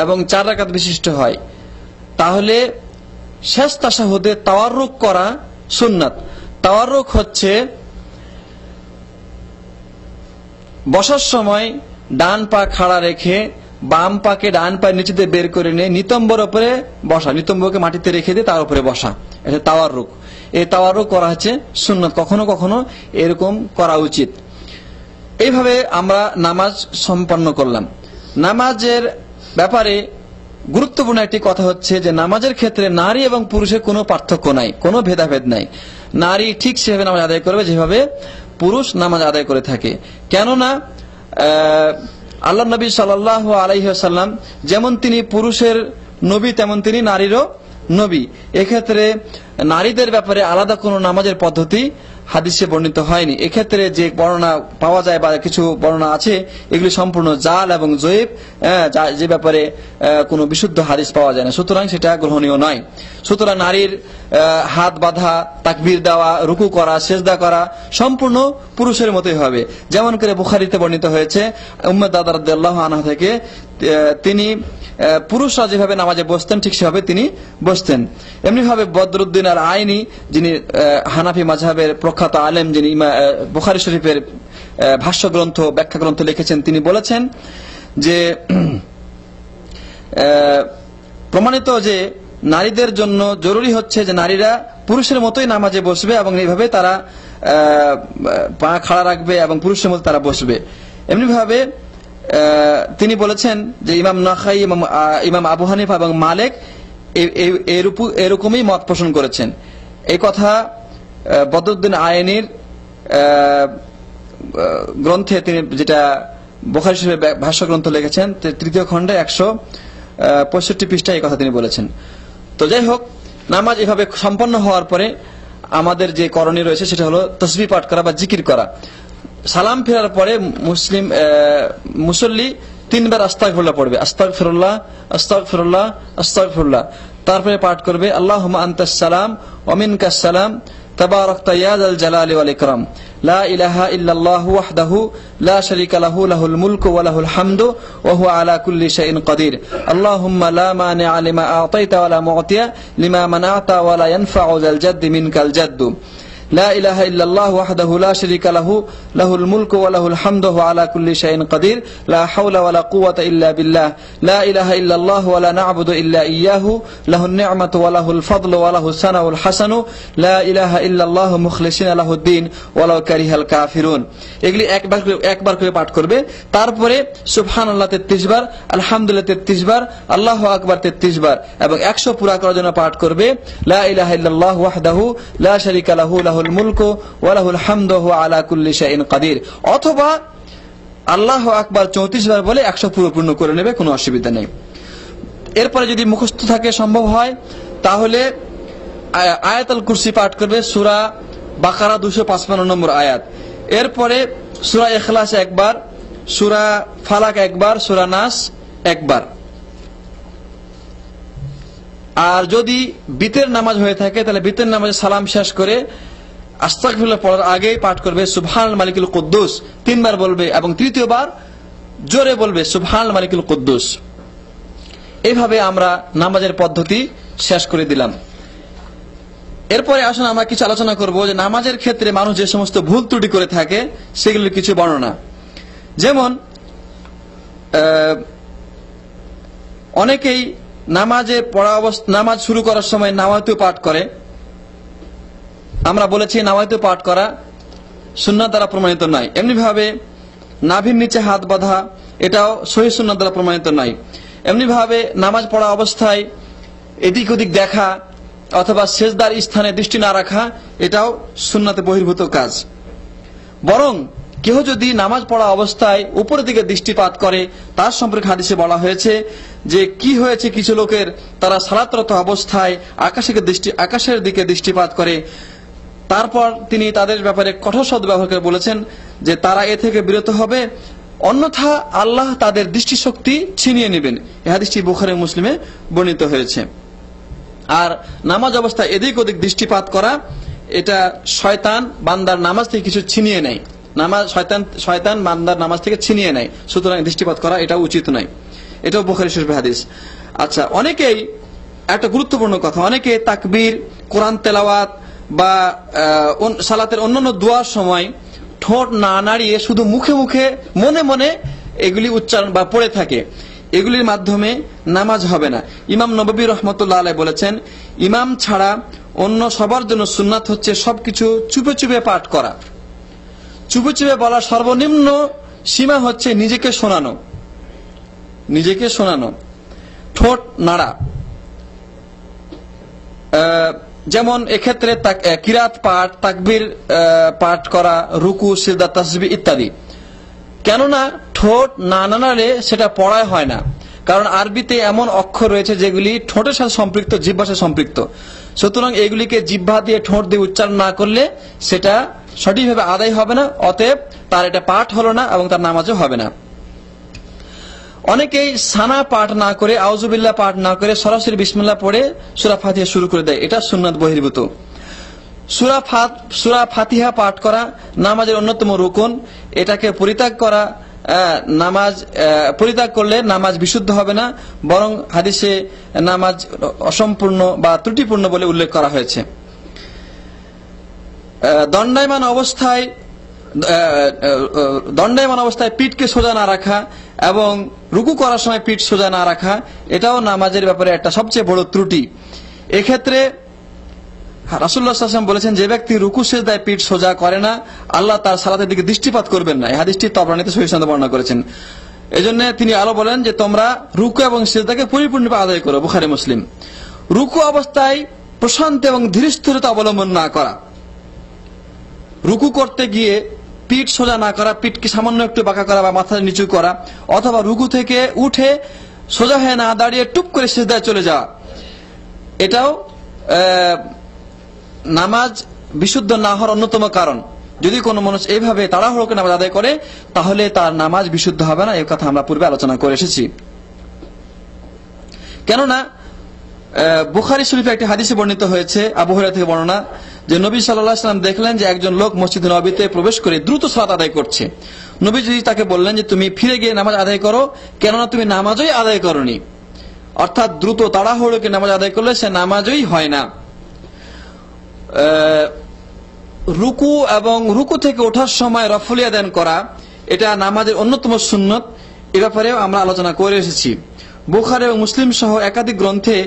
এবং 4 রাকাত বিশিষ্ট হয়, তাহলে শেষ তাশাহুদে তাওয়াররুক করা সুন্নাত। তাওয়াররুক হচ্ছে বসার সময় ডান পা খাড়া রেখে বাম পাকে ডান পায়ের নিচে দিয়ে বের করে নিয়ে নিতম্বর উপরে বসা, নিতম্বকে মাটিতে রেখে দিয়ে তার উপরে বসা, এটা তাওয়াররুক। এই তাওয়াররুক করা হচ্ছে সুন্নাত, কখনো কখনো এরকম করা উচিত। এইভাবে আমরা নামাজ সম্পন্ন করলাম। নামাজের ব্যাপারে গুরুত্বপূর্ণ একটি কথা হচ্ছে যে নামাজের ক্ষেত্রে নারী এবং পুরুষের কোনো পার্থক্য নাই, কোনো ভেদাভেদ নাই। নারী ঠিক সেভাবে নামাজ আদায় করবে যেভাবে পুরুষ নামাজ আদায় করে থাকে। কেননা আল্লাহ নবী সাল্লাল্লাহু আলাইহি ওয়াসাল্লাম যেমন তিনি পুরুষের নবী, তেমন তিনি নারীরও নবী। এক্ষেত্রে নারীদের ব্যাপারে আলাদা কোনো নামাজের পদ্ধতি হাদিসে বর্ণিত হয়নি। এক্ষেত্রে যে বর্ণনা পাওয়া যায় বা কিছু বর্ণনা আছে, এগুলি সম্পূর্ণ জাল এবং জয়ীফ, যে ব্যাপারে কোনো বিশুদ্ধ হাদিস পাওয়া যায় না, সুতরাং সেটা গ্রহণীয় নয়। সুতরাং নারীর হাত বাঁধা, তাকবীর দেওয়া, রুকু করা, সেজদা করা সম্পূর্ণ পুরুষের মতোই হবে। যেমন করে বুখারীতে বর্ণিত হয়েছে উম্মে দারদা রাদিয়াল্লাহু আনহা থেকে, তিনি পুরুষরা যেভাবে নামাজে বসতেন ঠিক সেভাবে তিনি বসতেন। এমনি ভাবে বদরুদ্দিন আল আইনি, যিনি হানাফি মাযহাবের প্রখ্যাত আলেম, যিনি বুখারী শরীফের ভাষ্য গ্রন্থ, ব্যাখ্যা গ্রন্থ লিখেছেন, তিনি বলেছেন যে প্রমাণিত যে নারীদের জন্য জরুরি হচ্ছে যে নারীরা পুরুষের মতোই নামাজে বসবে এবং এইভাবে তারা পা খাড়া রাখবে এবং পুরুষের মতো তারা বসবে। এমনি ভাবে তিনি বলেছেন যে ইমাম নাখাই, ইমাম আবু হানিফা এবং মালিক এরকমই মত পোষণ করেছেন। এই কথা বদরুদ্দিন আইনির গ্রন্থে, তিনি যেটা বুখারী শরীফের ভাষ্য গ্রন্থ লিখেছেন, 3য় খণ্ডে 165 পৃষ্ঠায় এই কথা তিনি বলেছেন। তো যাই হোক, নামাজ এভাবে সম্পন্ন হওয়ার পরে আমাদের যে করণীয় রয়েছে সেটা হলো তাসবিহ পাঠ করা বা জিকির করা। সালাম ফেরার পরে মুসল্লি 3 বার আস্তাগফিরুল্লাহ পড়বে, আস্তাগফিরুল্লাহ আস্তাগফিরুল্লাহ আস্তাগফিরুল্লাহ। তারপরে পাঠ করবে আল্লাহুম্মা আনতাস সালাম ওয়া মিনকাস সালাম তাবারাকতা ইয়া যাল জালালি ওয়াল ইকরাম লা ইলাহা ইল্লাল্লাহু ওয়াহদাহু লা শারীকা লাহু লাহুল মুলকু ওয়া লাহুল হামদু ওয়া হুয়া আলা কুল্লি শাইইন কাদির আল্লাহুম্মা লা মানিআ লিমা আ'তাইতা ওয়া লা মু'তিয়া লিমা মানা'তা ওয়া লা ইয়ানফা'ু যাল জাদ্দি মিনকাল জাদ্দু লা ইলাহা ইল্লাল্লাহু ওয়াহদাহু লা শারীকা লাহু লাহুল মুলকু ওয়া লাহুল হামদু ওয়া আলা কুল্লি শাইইন কাদির লা হাওলা ওয়া লা কুওয়াতা ইল্লা বিল্লাহ লা ইলাহা ইল্লাল্লাহু ওয়া লা না'বুদু ইল্লা ইয়্যাহু লাহুন নি'মাতু ওয়া লাহুল ফাদলু ওয়া লাহুস সানাউল হাসানু লা ইলাহা ইল্লাল্লাহু মুখলিসিনা লাহুদ্দিন ওয়া লাউ কারিহাল কাফিরুন। এগুলি একবার করে পাঠ করবে। তারপরে সুবহানাল্লাহ 33 বার, আলহামদুলিল্লাহ 33 বার, আল্লাহু আকবার 33 বার এবং 100 পুরা করার জন্য পাঠ করবে লা ইলাহা ইল্লাল্লাহু ওয়াহদাহু লা শারীকা লাহু লাহুল মুলকু ওয়া লাহুল হামদু ওয়া আলা কুল্লি শাইইন কাদির, অথবা আল্লাহু আকবার 34 বার বলে 100 পূর্ণ করে নেবে, কোনো অসুবিধা নেই। এরপরে যদি মুখস্থ থাকে, সম্ভব হয়, তাহলে আয়াতুল কুরসি পাঠ করবে, সূরা বাকারা 255 নম্বর আয়াত। এরপরে সূরা ইখলাস একবার, সূরা ফালাক একবার, সূরা নাস একবার। আর যদি বিতের নামাজ হয়ে থাকে তাহলে বিতের নামাজে সালাম শেষ করে আস্তাগফিরুল্লাহ পড়ার আগেই পাঠ করবে সুবহানাল মালিকুল কুদ্দুস 3 বার বলবে, এবং তৃতীয়বার জোরে বলবে সুবহানাল মালিকুল কুদ্দুস। এইভাবে আমরা নামাজের পদ্ধতি শেষ করে দিলাম। এরপরে আসুন আমরা কিছু আলোচনা করব যে নামাজের ক্ষেত্রে মানুষ যে সমস্ত ভুল ত্রুটি করে থাকে সেগুলির কিছু বর্ণনা। যেমন অনেকেই নামাজ শুরু করার সময় নাওয়াইতু পাঠ করে। আমরা বলেছি নাওয়াইতু পাঠ করা সুন্নাত দ্বারা প্রমাণিত নয়। এমনি ভাবে নাভির নিচে হাত বাঁধা, এটাও সহিহ সুন্নাত দ্বারা প্রমাণিত নয়। এমনি ভাবে নামাজ পড়া অবস্থায় এদিক ওদিক দেখা অথবা সেজদার স্থানে দৃষ্টি না রাখা, এটাও সুন্নাতে বহির্ভূত কাজ। বরং কেহ যদি নামাজ পড়া অবস্থায় উপরের দিকে দৃষ্টিপাত করে, তার সম্পর্কে হাদিসে বলা হয়েছে যে কি হয়েছে, কিছু লোকের তারা সালাতরত অবস্থায় আকাশের দিকে দৃষ্টিপাত করে। তারপর তিনি তাদের ব্যাপারে কঠোর শব্দ ব্যবহার করে বলেছেন যে তারা এ থেকে বিরত হবে, অন্যথা আল্লাহ তাদের দৃষ্টিশক্তি ছিনিয়ে নেবেন। এই হাদিসটি বুখারী মুসলিমে বর্ণিত হয়েছে। আর নামাজ অবস্থায় এদিক ওদিক দৃষ্টিপাত করা, এটা শয়তান বান্দার নামাজ থেকে কিছু ছিনিয়ে নেয়। শয়তান বান্দার নামাজ থেকে ছিনিয়ে নেয়, সুতরাং দৃষ্টিপাত করা এটা উচিত নয়। এটাও বুখারী শরীফের হাদিস। আচ্ছা, অনেকেই, একটা গুরুত্বপূর্ণ কথা, অনেকে তাকবীর, কোরআন তেলাওয়াত বা সালাতের অন্যান্য দোয়ার সময় ঠোঁট না নাড়িয়ে শুধু মুখে মুখে মনে মনে এগুলি উচ্চারণ বা পড়ে থাকে। এগুলির মাধ্যমে নামাজ হবে না। ইমাম নববী রহমতুল্লাহ আলাইহি বলেছেন, ইমাম ছাড়া অন্য সবার জন্য সুন্নাত হচ্ছে সবকিছু চুপে চুপে পাঠ করা। চুপে চুপে বলা সর্বনিম্ন সীমা হচ্ছে নিজেকে শোনানো, ঠোঁট নাড়া। যেমন এক্ষেত্রে কিরাত পাঠ, তাকবীর পাঠ করা, রুকু, সিজদা, তাসবিহ ইত্যাদি। কেননা ঠোঁট না নাড়ালে সেটা পড়ায় হয় না। কারণ আরবিতে এমন অক্ষর রয়েছে যেগুলি ঠোঁটের সাথে সম্পৃক্ত, জিহ্বার সাথে সম্পৃক্ত। সুতরাং এগুলিকে জিহ্বা দিয়ে, ঠোঁট দিয়ে উচ্চারণ না করলে সেটা সঠিকভাবে আদায় হবে না। অতএব তার এটা পাঠ হলো না এবং তার নামাজও হবে না। অনেকেই সানা পাঠ না করে, আউযুবিল্লাহ পাঠ না করে সরাসরি বিসমিল্লাহ পড়ে সূরা ফাতিহা শুরু করে দেয়। এটা সুন্নাত বহির্ভূত। সূরা ফাতিহা পাঠ করা নামাজের অন্যতম রুকন। এটাকে পরিত্যাগ করলে নামাজ বিশুদ্ধ হবে না, বরং হাদিসে নামাজ অসম্পূর্ণ বা ত্রুটিপূর্ণ বলে উল্লেখ করা হয়েছে। দণ্ডায়মান অবস্থায় পিঠকে সোজা না রাখা এবং রুকু করার সময় পিঠ সোজা না রাখা, এটাও নামাজের ব্যাপারে একটা সবচেয়ে বড় ত্রুটি। এক্ষেত্রে রাসূলুল্লাহ সাল্লাল্লাহু আলাইহি ওয়াসাল্লাম বলেছেন, যে ব্যক্তি রুকু সিজদায় পিঠ সোজা করে না, আল্লাহ তার সালাতের দিকে দৃষ্টিপাত করবেন না। এই হাদিসটি তাবরানীতে সহিহ সনদে বর্ণনা করেছেন। এজন্য তিনি আরো বলেন যে তোমরা রুকু এবং সিজদাকে পরিপূর্ণভাবে আদায় করো। বুখারী মুসলিম। রুকু অবস্থায় প্রশান্ত এবং ধীরস্থিরতা অবলম্বন না করা, রুকু করতে গিয়ে পিঠ সোজা না করা, পিঠকে সামান্য একটু বাঁকা করা বা মাথা নিচু করা, অথবা রুকু থেকে উঠে সোজা হয়ে না দাঁড়িয়ে টুপ করে সিজদায় চলে যাওয়া, এটাও নামাজ বিশুদ্ধ না হওয়ার অন্যতম কারণ। যদি কোনো মানুষ এইভাবে তাড়াহুড়ো করে নামাজ আদায় করে, তাহলে তার নামাজ বিশুদ্ধ হবে না। এই কথা আমরা পূর্বে আলোচনা করে এসেছি। কেননা বুখারী শরীফে একটি হাদিসে বর্ণিত হয়েছে, আবু হুরায়রা থেকে বর্ণনা, যে নবী সাল্লাল্লাহু আলাইহি ওয়াসাল্লাম দেখলেন যে একজন লোক মসজিদ নববীতে প্রবেশ করে দ্রুত সালাত আদায় করছে। নবীজি তাকে বললেন যে তুমি ফিরে গিয়ে নামাজ আদায় করো, কেননা তুমি নামাজই আদায় করনি। অর্থাৎ দ্রুত তাড়াহুড়ো করে নামাজ আদায় করলে সে নামাজই হয় না। রুকু এবং রুকু থেকে ওঠার সময় রফুল ইয়াদান করা, এটা নামাজের অন্যতম সুন্নত। এ ব্যাপারেও আমরা আলোচনা করে এসেছি। বুখারী এবং মুসলিম সহ একাধিক গ্রন্থে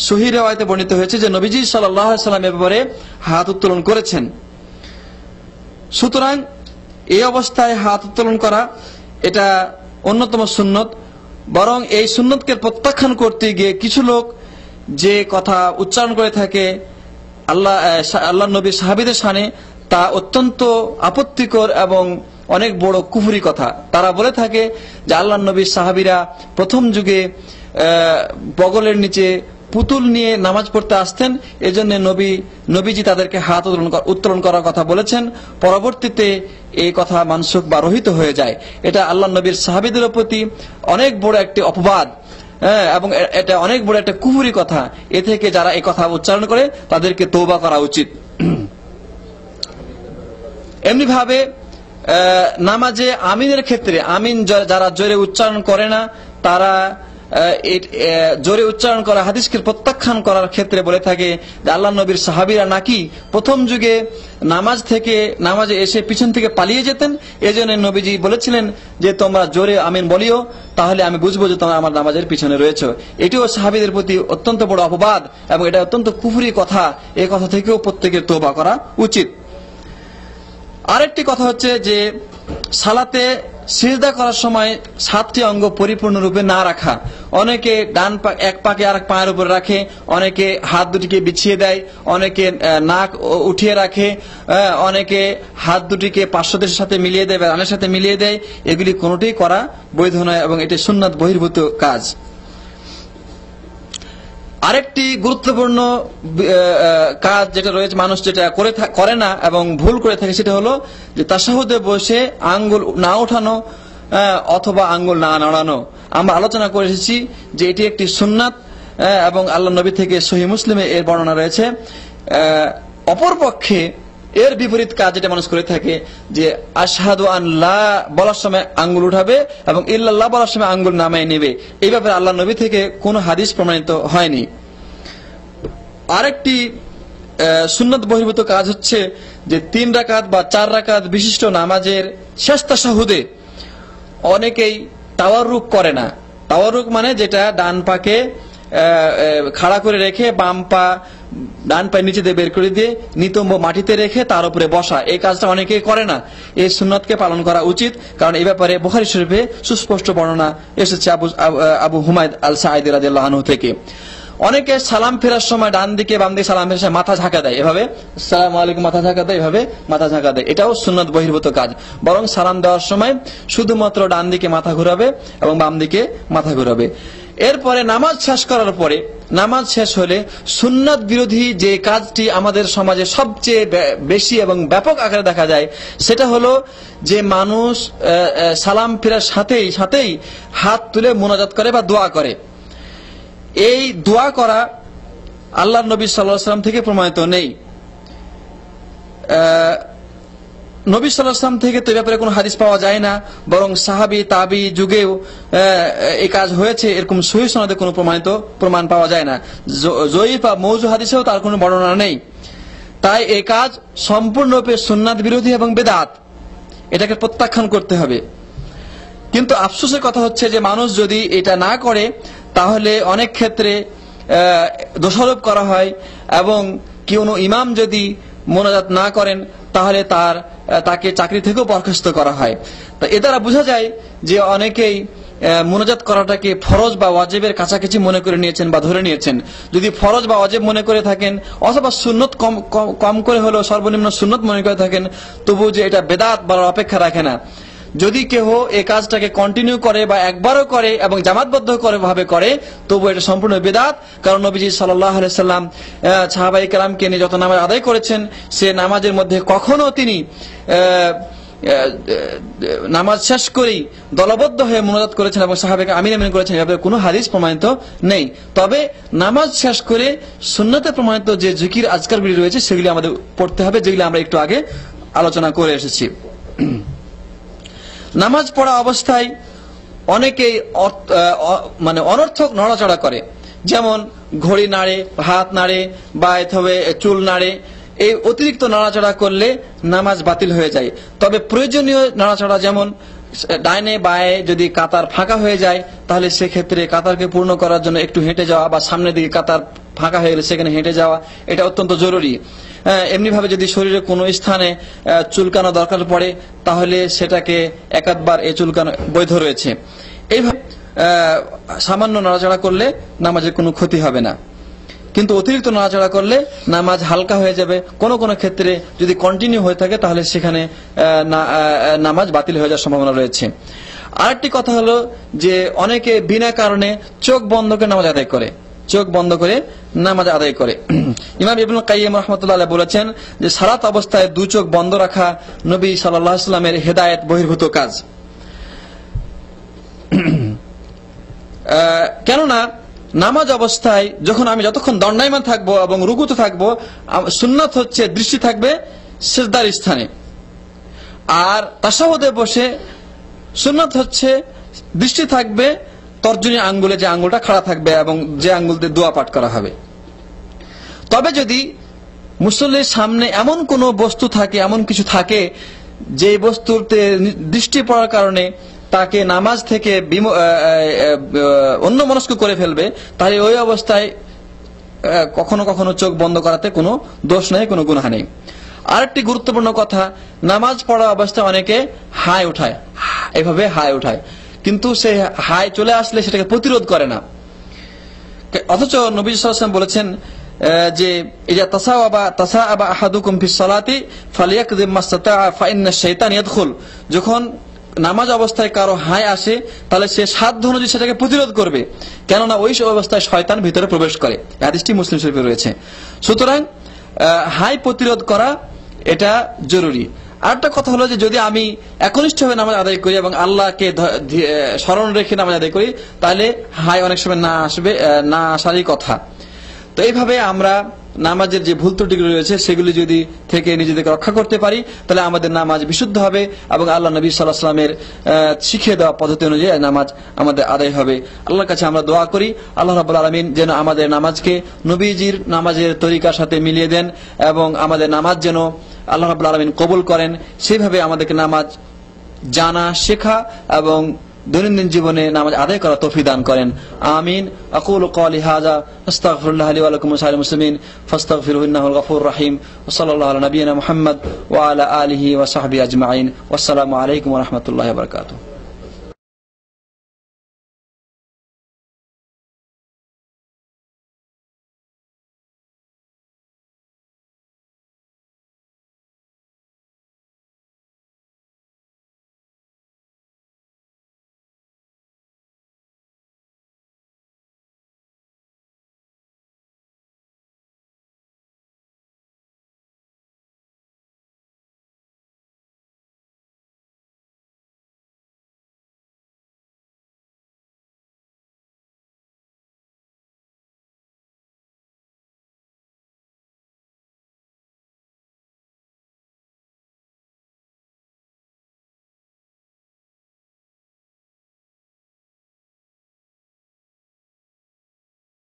সহিহ রিওয়ায়াতে বর্ণিত হয়েছে যে নবীজি সাল্লাল্লাহু আলাইহি ওয়াসাল্লাম এ ব্যাপারে হাত উত্তোলন করেছেন। সুতরাং এই অবস্থায় হাত উত্তোলন করা এটা অন্যতম সুন্নত। বরং এই সুন্নতকে প্রত্যাখ্যান করতে গিয়ে কিছু লোক যে কথা উচ্চারণ করে থাকে আল্লাহ নবী সাহাবীদের শানে, তা অত্যন্ত আপত্তিকর এবং অনেক বড় কুফরি কথা। তারা বলে থাকে যে আল্লাহ নবীর সাহাবীরা প্রথম যুগে বগলের নিচে পুতুল নিয়ে নামাজ পড়তে আসতেন, এজন্য নবীজি তাদেরকে হাত উত্তোলন করার কথা বলেছেন। পরবর্তীতে এই কথা মানসুখ বা রহিত হয়ে যায়। এটা আল্লাহ নবীর সাহাবীদের প্রতি অনেক বড় একটি অপবাদ, এবং এটা অনেক বড় একটা কুফরি কথা। এ থেকে যারা এই কথা উচ্চারণ করে তাদেরকে তওবা করা উচিত। এমনি ভাবে নামাজে আমিনের ক্ষেত্রে আমিন যারা জোরে উচ্চারণ করে না, তারা জোরে উচ্চারণ করা হাদিসকে প্রত্যাখ্যান করার ক্ষেত্রে বলে থাকে যে আল্লাহ নবীর সাহাবীরা নাকি প্রথম যুগে নামাজে এসে পিছন থেকে পালিয়ে যেতেন, এজন্য নবীজি বলেছিলেন যে তোমরা জোরে আমিন বলিও, তাহলে আমি বুঝবো যে তোমরা আমার নামাজের পিছনে রয়েছে। এটিও সাহাবীদের প্রতি অত্যন্ত বড় অপবাদ এবং এটা অত্যন্ত কুফরি কথা। এই কথা থেকেও প্রত্যেকের তওবা করা উচিত। আরেকটি কথা হচ্ছে যে সালাতে সিজদা করার সময় 7টি অঙ্গ পরিপূর্ণরূপে না রাখা। অনেকে ডান পা এক পাকে আরেক পায়ের উপর রাখে, অনেকে হাত দুটিকে বিছিয়ে দেয়, অনেকে নাক উঠিয়ে রাখে, অনেকে হাত দুটিকে পার্শ্বদেশের সাথে মিলিয়ে দেয় বা রানের সাথে মিলিয়ে দেয়। এগুলি কোনোটিই করা বৈধ নয় এবং এটি সুন্নাত বহির্ভূত কাজ। আরেকটি গুরুত্বপূর্ণ কাজ যেটা রয়েছে, মানুষ যেটা করে না এবং ভুল করে থাকে, সেটা হলো যে তাশাহুদে বসে আঙ্গুল না ওঠানো অথবা আঙ্গুল না নাড়ানো। আমরা আলোচনা করে এসেছি যে এটি একটি সুন্নাত এবং আল্লাহ নবী থেকে সহিহ মুসলিমে এর বর্ণনা রয়েছে। অপরপক্ষে এর বিপরীত কাজ যেটা মানুষ করে থাকে যে আশহাদু আন লা বলার সময় আঙ্গুল উঠাবে এবং ইল্লাল্লাহ বলার সময় আঙ্গুল নামায় নেবে। এই ব্যাপারে আল্লাহ নবী থেকে কোনো হাদিস প্রমাণিত হয়নি। আরেকটি সুন্নাত বহির্ভূত কাজ হচ্ছে যে 3 রাকাত বা 4 রাকাত বিশিষ্ট নামাজের শেষ তাশাহুদে অনেকেই তাওয়াররুক করে না। তাওয়াররুক মানে যেটা ডান পাকে খাড়া করে রেখে ডান পায়ে নিচে দিয়ে বের করে দিয়ে নিতম্ব মাটিতে রেখে তার উপরে বসা, এই কাজটা অনেকেই করে না। এই সুন্নাতকে পালন করা উচিত, কারণ এই ব্যাপারে বুখারী শরীফে সুস্পষ্ট বর্ণনা এসেছে আবু হুমায়দ আল সাঈদী রাদিয়াল্লাহু আনহু থেকে। অনেকে সালাম ফেরার সময় ডান দিকে বাম দিকে সালাম ফেরার সময় মাথা ঝাঁকা দেয়, এভাবে আসসালামু আলাইকুম মাথা ঝাঁকা দেয়, এভাবে মাথা ঝাঁকা দেয়। এটাও সুন্নাত বহির্ভূত কাজ। বরং সালাম দেওয়ার সময় শুধুমাত্র ডান দিকে মাথা ঘুরাবে এবং বাম দিকে মাথা ঘুরাবে। এরপরে নামাজ শেষ করার পরে, নামাজ শেষ হলে সুন্নাত বিরোধী যে কাজটি আমাদের সমাজে সবচেয়ে বেশি এবং ব্যাপক আকারে দেখা যায়, সেটা হলো যে মানুষ সালাম ফেরার সাথেই হাত তুলে মুনাজাত করে বা দোয়া করে। এই দোয়া করা আল্লাহর নবী সাল্লাল্লাহু আলাইহি ওয়াসাল্লাম থেকে প্রমাণিত নেই। নবী সাল্লাল্লাহু আলাইহি ওয়াসাল্লাম থেকে তো এই ব্যাপারে কোনো হাদিস পাওয়া যায় না, বরং সাহাবী তাবী যুগেও এই কাজ হয়েছে এরকম সহিহ সনদে কোনো প্রমাণ পাওয়া যায় না। যঈফ বা মওযু হাদিসেও তার কোনো বর্ণনা নেই। তাই এই কাজ সম্পূর্ণরূপে সুন্নাত বিরোধী এবং বেদাত, এটাকে প্রত্যাখ্যান করতে হবে। কিন্তু আফসোসের কথা হচ্ছে যে মানুষ যদি এটা না করে তাহলে অনেক ক্ষেত্রে দোষারোপ করা হয় এবং কোনো ইমাম যদি মোনাজাত না করেন তাহলে তাকে চাকরি থেকেও বরখাস্ত করা হয়। তা এ দ্বারা বোঝা যায় যে অনেকেই মোনাজাত করাটাকে ফরজ বা ওয়াজিবের কাছাকাছি মনে করে নিয়েছেন বা ধরে নিয়েছেন। যদি ফরজ বা ওয়াজিব মনে করে থাকেন অথবা সুন্নত কম করে হলেও সর্বনিম্ন সুন্নত মনে করে থাকেন, তবু যে এটা বেদাত বলার অপেক্ষা রাখে না। যদি কেহ এই কাজটাকে কন্টিনিউ করে বা একবারও করে এবং জামাতবদ্ধ ভাবে করে, তবু এটা সম্পূর্ণ বেদাত। কারণ নবীজি সাল্লাল্লাহু আলাইহি ওয়াসাল্লাম সাহাবায়ে কেরামকে নিয়ে যত নামাজ আদায় করেছেন, সে নামাজের মধ্যে কখনো তিনি নামাজ শেষ করেই দলবদ্ধ হয়ে মুনাজাত করেছেন এবং সাহাবাকে আমিন আমিন করেছেন, এভাবে কোনো হাদিস প্রমাণিত নেই। তবে নামাজ শেষ করে সুন্নতে প্রমাণিত যে জিকির আজকারগুলি রয়েছে সেগুলি আমাদের পড়তে হবে, যেগুলি আমরা একটু আগে আলোচনা করে এসেছি। নামাজ পড়া অবস্থায় অনেকেই অনর্থক নড়াচড়া করে, যেমন ঘড়ি নাড়ে, হাত নাড়ে বা চুল নাড়ে। এই অতিরিক্ত নাড়াচড়া করলে নামাজ বাতিল হয়ে যায়। তবে প্রয়োজনীয় নাড়াচড়া, যেমন ডাইনে বায়ে যদি কাতার ফাঁকা হয়ে যায় তাহলে সেক্ষেত্রে কাতারকে পূর্ণ করার জন্য একটু হেঁটে যাওয়া বা সামনের দিকে কাতার ফাঁকা হয়ে গেলে সেখানে হেঁটে যাওয়া, এটা অত্যন্ত জরুরি। এমনি ভাবে যদি শরীরে কোনো স্থানে চুলকানো দরকার পড়ে তাহলে সেটাকে একাধবার এই চুলকানো বৈধ রয়েছে। এইভাবে সামান্য নাড়াচাড়া করলে নামাজের কোনো ক্ষতি হবে না, কিন্তু অতিরিক্ত নাড়াচাড়া করলে নামাজ হালকা হয়ে যাবে। কোন কোন ক্ষেত্রে যদি কন্টিনিউ হয়ে থাকে তাহলে সেখানে নামাজ বাতিল হয়ে যাওয়ার সম্ভাবনা রয়েছে। আরেকটি কথা হলো যে অনেকে বিনা কারণে চোখ বন্ধ করে নামাজ আদায় করে, চোখ বন্ধ করে নামাজ আদায় করে। ইমাম ইবনুল কাইয়িম রাহমাতুল্লাহ আলাইহি বলেছেন যে সালাত অবস্থায় দুই চোখ বন্ধ রাখা নবী সাল্লাল্লাহু আলাইহি ওয়াসাল্লামের হেদায়েত বহির্ভূত কাজ। কেননা নামাজ অবস্থায় আমি যতক্ষণ দণ্ডায়মান থাকবো এবং রুকুতে থাকবো, সুন্নাত হচ্ছে দৃষ্টি থাকবে সিজদার স্থানে। আর তাশাহুদে বসে সুন্নাত হচ্ছে দৃষ্টি থাকবে তর্জনী আঙ্গুলে, যে আঙ্গুলটা খাড়া থাকবে এবং যে আঙ্গুল দিয়ে দোয়া পাঠ করা হবে। তবে যদি মুসল্লির সামনে এমন কোন বস্তু থাকে, এমন কিছু থাকে যে বস্তুতে দৃষ্টি পড়ার কারণে তাকে নামাজ থেকে অন্যমনস্ক করে ফেলবে, তাহলে ওই অবস্থায় কখনো কখনো চোখ বন্ধ করাতে কোনো দোষ নেই, কোনো গুনাহ নেই। আরেকটি গুরুত্বপূর্ণ কথা, নামাজ পড়া অবস্থায় অনেকে হাই উঠায়, এভাবে হাই উঠায়, কিন্তু সে হাই চলে আসলে সেটাকে প্রতিরোধ করে না। অথচ নবী সাল্লাল্লাহু আলাইহি ওয়াসাল্লাম বলেছেন যে ইজা তাসাআবা আহাদুকুম ফিস সালাতি ফালিয়াকযিম মাসতাআ ফাইন্না শাইতান ইয়াদখুল, যখন নামাজ অবস্থায় কারো হাই আসে তাহলে সে সাধ্য অনুযায়ী সেটাকে প্রতিরোধ করবে, কেননা ওই অবস্থায় শয়তান ভিতরে প্রবেশ করে। হাদিসটি মুসলিম শরীফে রয়েছে। সুতরাং হাই প্রতিরোধ করা এটা জরুরি। আরেকটা কথা হলো যে যদি আমি একনিষ্ঠভাবে নামাজ আদায় করি এবং আল্লাহকে স্মরণ রেখে নামাজ আদায় করি, তাহলে হাই অনেক সময় না আসারই কথা। তো এইভাবে আমরা নামাজের যে ভুল ত্রুটিগুলি রয়েছে সেগুলি যদি থেকে নিজেদেরকে রক্ষা করতে পারি, তাহলে আমাদের নামাজ বিশুদ্ধ হবে এবং আল্লাহ নবী সাল্লাল্লাহু আলাইহি ওয়াসাল্লামের শিখিয়ে দেওয়া পদ্ধতি অনুযায়ী নামাজ আমাদের আদায় হবে। আল্লাহর কাছে আমরা দোয়া করি আল্লাহ রাব্বুল আলামিন যেন আমাদের নামাজকে নবীজির নামাজের তরিকার সাথে মিলিয়ে দেন এবং আমাদের নামাজ যেন আল্লাহ রাব্বুল আলামিন কবুল করেন। সেইভাবে আমাদেরকে নামাজ জানা, শেখা এবং দৈনন্দিন জীবনে নামাজ আদায় করা তৌফিক দান করেন। আমিন। আকুলু ক্বালি হাযা আস্তাগফিরুল্লাহ লি ওয়া লাকুম ওয়া লিসাইরিল মুসলিমিন ফাস্তাগফিরুহু ইন্নাহুল গফুরুর রহিম। ওয়া সাল্লাল্লাহু আলা নাবিয়িনা মুহাম্মদ ওয়া আলা আলিহি ওয়া সাহবিহি আজমাইন। ওয়াসসালামু আলাইকুম ওয়া রাহমাতুল্লাহি ওয়া বারাকাতুহু।